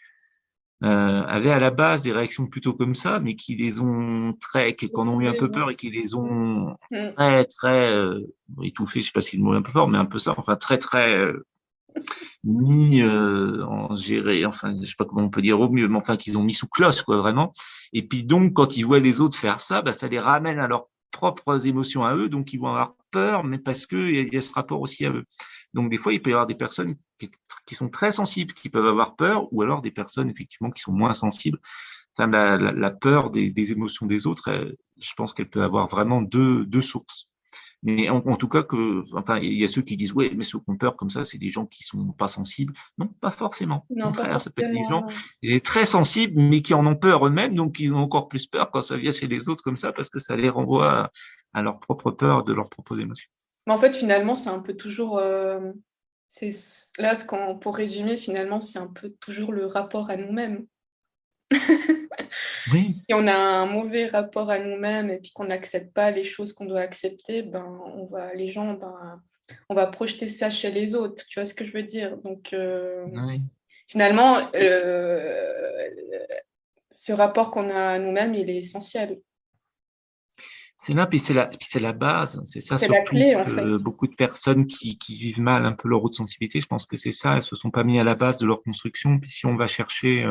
avaient à la base des réactions plutôt comme ça, mais qui les ont qui en ont eu un peu peur et qui les ont
Mm.
très étouffés, je sais pas si le mot est un peu fort, mais un peu ça, enfin très mis en géré, enfin je sais pas comment on peut dire au mieux, mais enfin qu'ils ont mis sous cloche quoi vraiment. Et puis donc quand ils voient les autres faire ça, bah, ça les ramène à leurs propres émotions à eux, donc ils vont avoir peur, mais parce que il y a ce rapport aussi à eux. Donc des fois il peut y avoir des personnes qui sont très sensibles, qui peuvent avoir peur, ou alors des personnes effectivement qui sont moins sensibles. Enfin, la peur des émotions des autres, je pense qu'elle peut avoir vraiment deux sources. Mais en tout cas, enfin, il y a ceux qui disent, ouais, mais ceux qui ont peur comme ça, c'est des gens qui sont pas sensibles. Non, pas forcément. Au
Non, pas
contraire, ça peut être des
forcément,
gens
non.
très sensibles, mais qui en ont peur eux-mêmes, donc ils ont encore plus peur quand ça vient chez les autres comme ça, parce que ça les renvoie à leur propre peur de leurs propres émotions.
Mais en fait, finalement, c'est un peu toujours... là, pour résumer, finalement, c'est un peu toujours le rapport à nous-mêmes.
Oui,
Si on a un mauvais rapport à nous-mêmes et puis qu'on n'accepte pas les choses qu'on doit accepter, ben, les gens, ben, on va projeter ça chez les autres. Tu vois ce que je veux dire? Donc,
oui.
finalement, ce rapport qu'on a à nous-mêmes, il est essentiel.
C'est là, puis c'est la base. C'est ça
C'est la
surtout
clé, en
que
fait.
beaucoup de personnes qui vivent mal un peu leur haute sensibilité, je pense que c'est ça. Elles se sont pas mis à la base de leur construction. Puis si on va chercher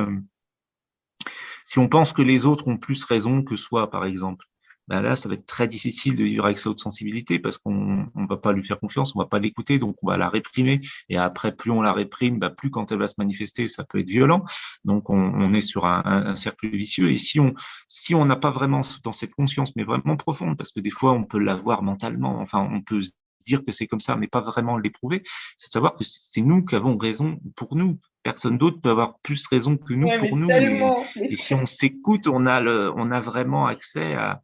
si on pense que les autres ont plus raison que soi, par exemple, ben là, ça va être très difficile de vivre avec sa haute sensibilité parce qu'on va pas lui faire confiance, on va pas l'écouter, donc on va la réprimer. Et après, plus on la réprime, ben plus quand elle va se manifester, ça peut être violent. Donc on est sur un cercle vicieux. Et si on n'a pas vraiment dans cette conscience, mais vraiment profonde, parce que des fois on peut l'avoir mentalement, enfin on peut se dire que c'est comme ça, mais pas vraiment l'éprouver, c'est de savoir que c'est nous qui avons raison pour nous. Personne d'autre peut avoir plus raison que nous
Ouais,
pour
mais
nous.
tellement, mais
Et si on s'écoute, on a vraiment accès à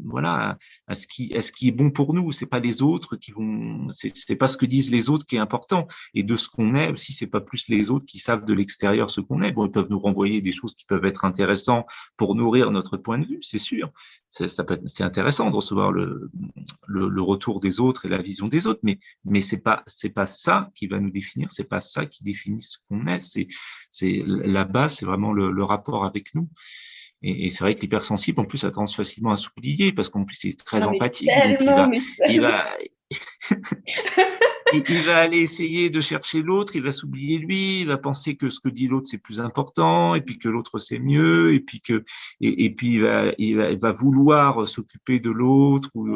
voilà, à ce qui est bon pour nous. C'est pas les autres qui vont, c'est pas ce que disent les autres qui est important. Et de ce qu'on est aussi, c'est pas plus les autres qui savent de l'extérieur ce qu'on est. Bon, ils peuvent nous renvoyer des choses qui peuvent être intéressantes pour nourrir notre point de vue, c'est sûr. C'est intéressant de recevoir le retour des autres et la vision des autres, mais c'est pas ça qui va nous définir, c'est pas ça qui définit ce qu'on est. C'est la base, c'est vraiment le rapport avec nous. Et c'est vrai que l'hypersensible, en plus, a tendance facilement à s'oublier parce qu'en plus, il est très
non, mais
empathique, donc
tellement, mais
il
tellement.
va, il va aller essayer de chercher l'autre, il va s'oublier lui, il va penser que ce que dit l'autre c'est plus important, et puis que l'autre c'est mieux, et puis et puis il va vouloir s'occuper de l'autre ou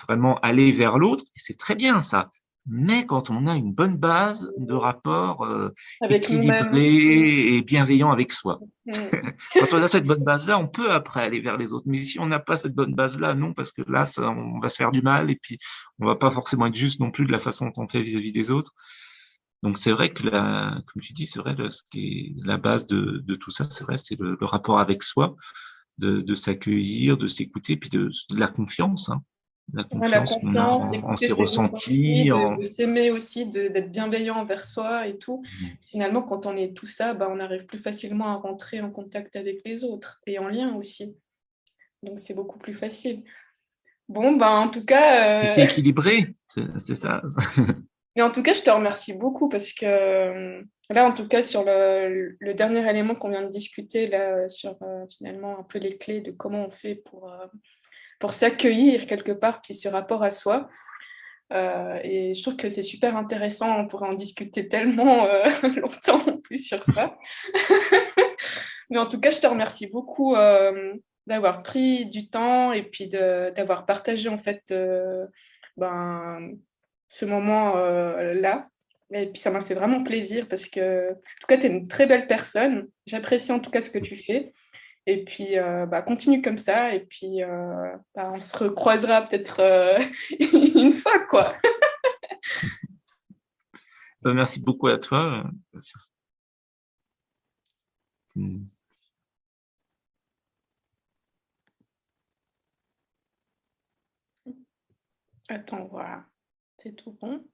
vraiment aller vers l'autre. Et c'est très bien ça. Mais quand on a une bonne base de rapport
Avec nous-mêmes.
équilibré et bienveillant avec soi,
Mm.
quand on a cette bonne base-là, on peut après aller vers les autres. Mais si on n'a pas cette bonne base-là, non, parce que là, on va se faire du mal et puis on va pas forcément être juste non plus de la façon dont on fait vis-à-vis des autres. Donc c'est vrai que comme tu dis, c'est vrai, ce qui est la base de tout ça, c'est vrai, c'est le rapport avec soi, de s'accueillir, de s'écouter, puis de la confiance, hein, la
Ouais, la
confiance qu'on a
confiance,
en
d'écouter
ses
ses ressentis,
ressentis,
de s'aimer aussi, d'être bienveillant envers soi et tout. Finalement, quand on est tout ça, bah, on arrive plus facilement à rentrer en contact avec les autres et en lien aussi. Donc c'est beaucoup plus facile. Bon, ben en tout
puis
cas,
c'est équilibré, c'est ça.
mais en tout cas, je te remercie beaucoup parce que là, en tout cas, sur le dernier élément qu'on vient de discuter, là, sur finalement un peu les clés de comment on fait pour s'accueillir quelque part, puis ce rapport à soi. Et je trouve que c'est super intéressant, on pourrait en discuter tellement longtemps en plus sur ça. Mais en tout cas, je te remercie beaucoup d'avoir pris du temps et puis d'avoir partagé en fait ben, ce moment-là. Et puis ça m'a fait vraiment plaisir parce que, en tout cas, tu es une très belle personne. J'apprécie en tout cas ce que tu fais. Et puis, bah, continue comme ça. Et puis, bah, on se recroisera peut-être une fois, quoi.
Merci beaucoup à toi.
Attends, voilà. C'est tout bon.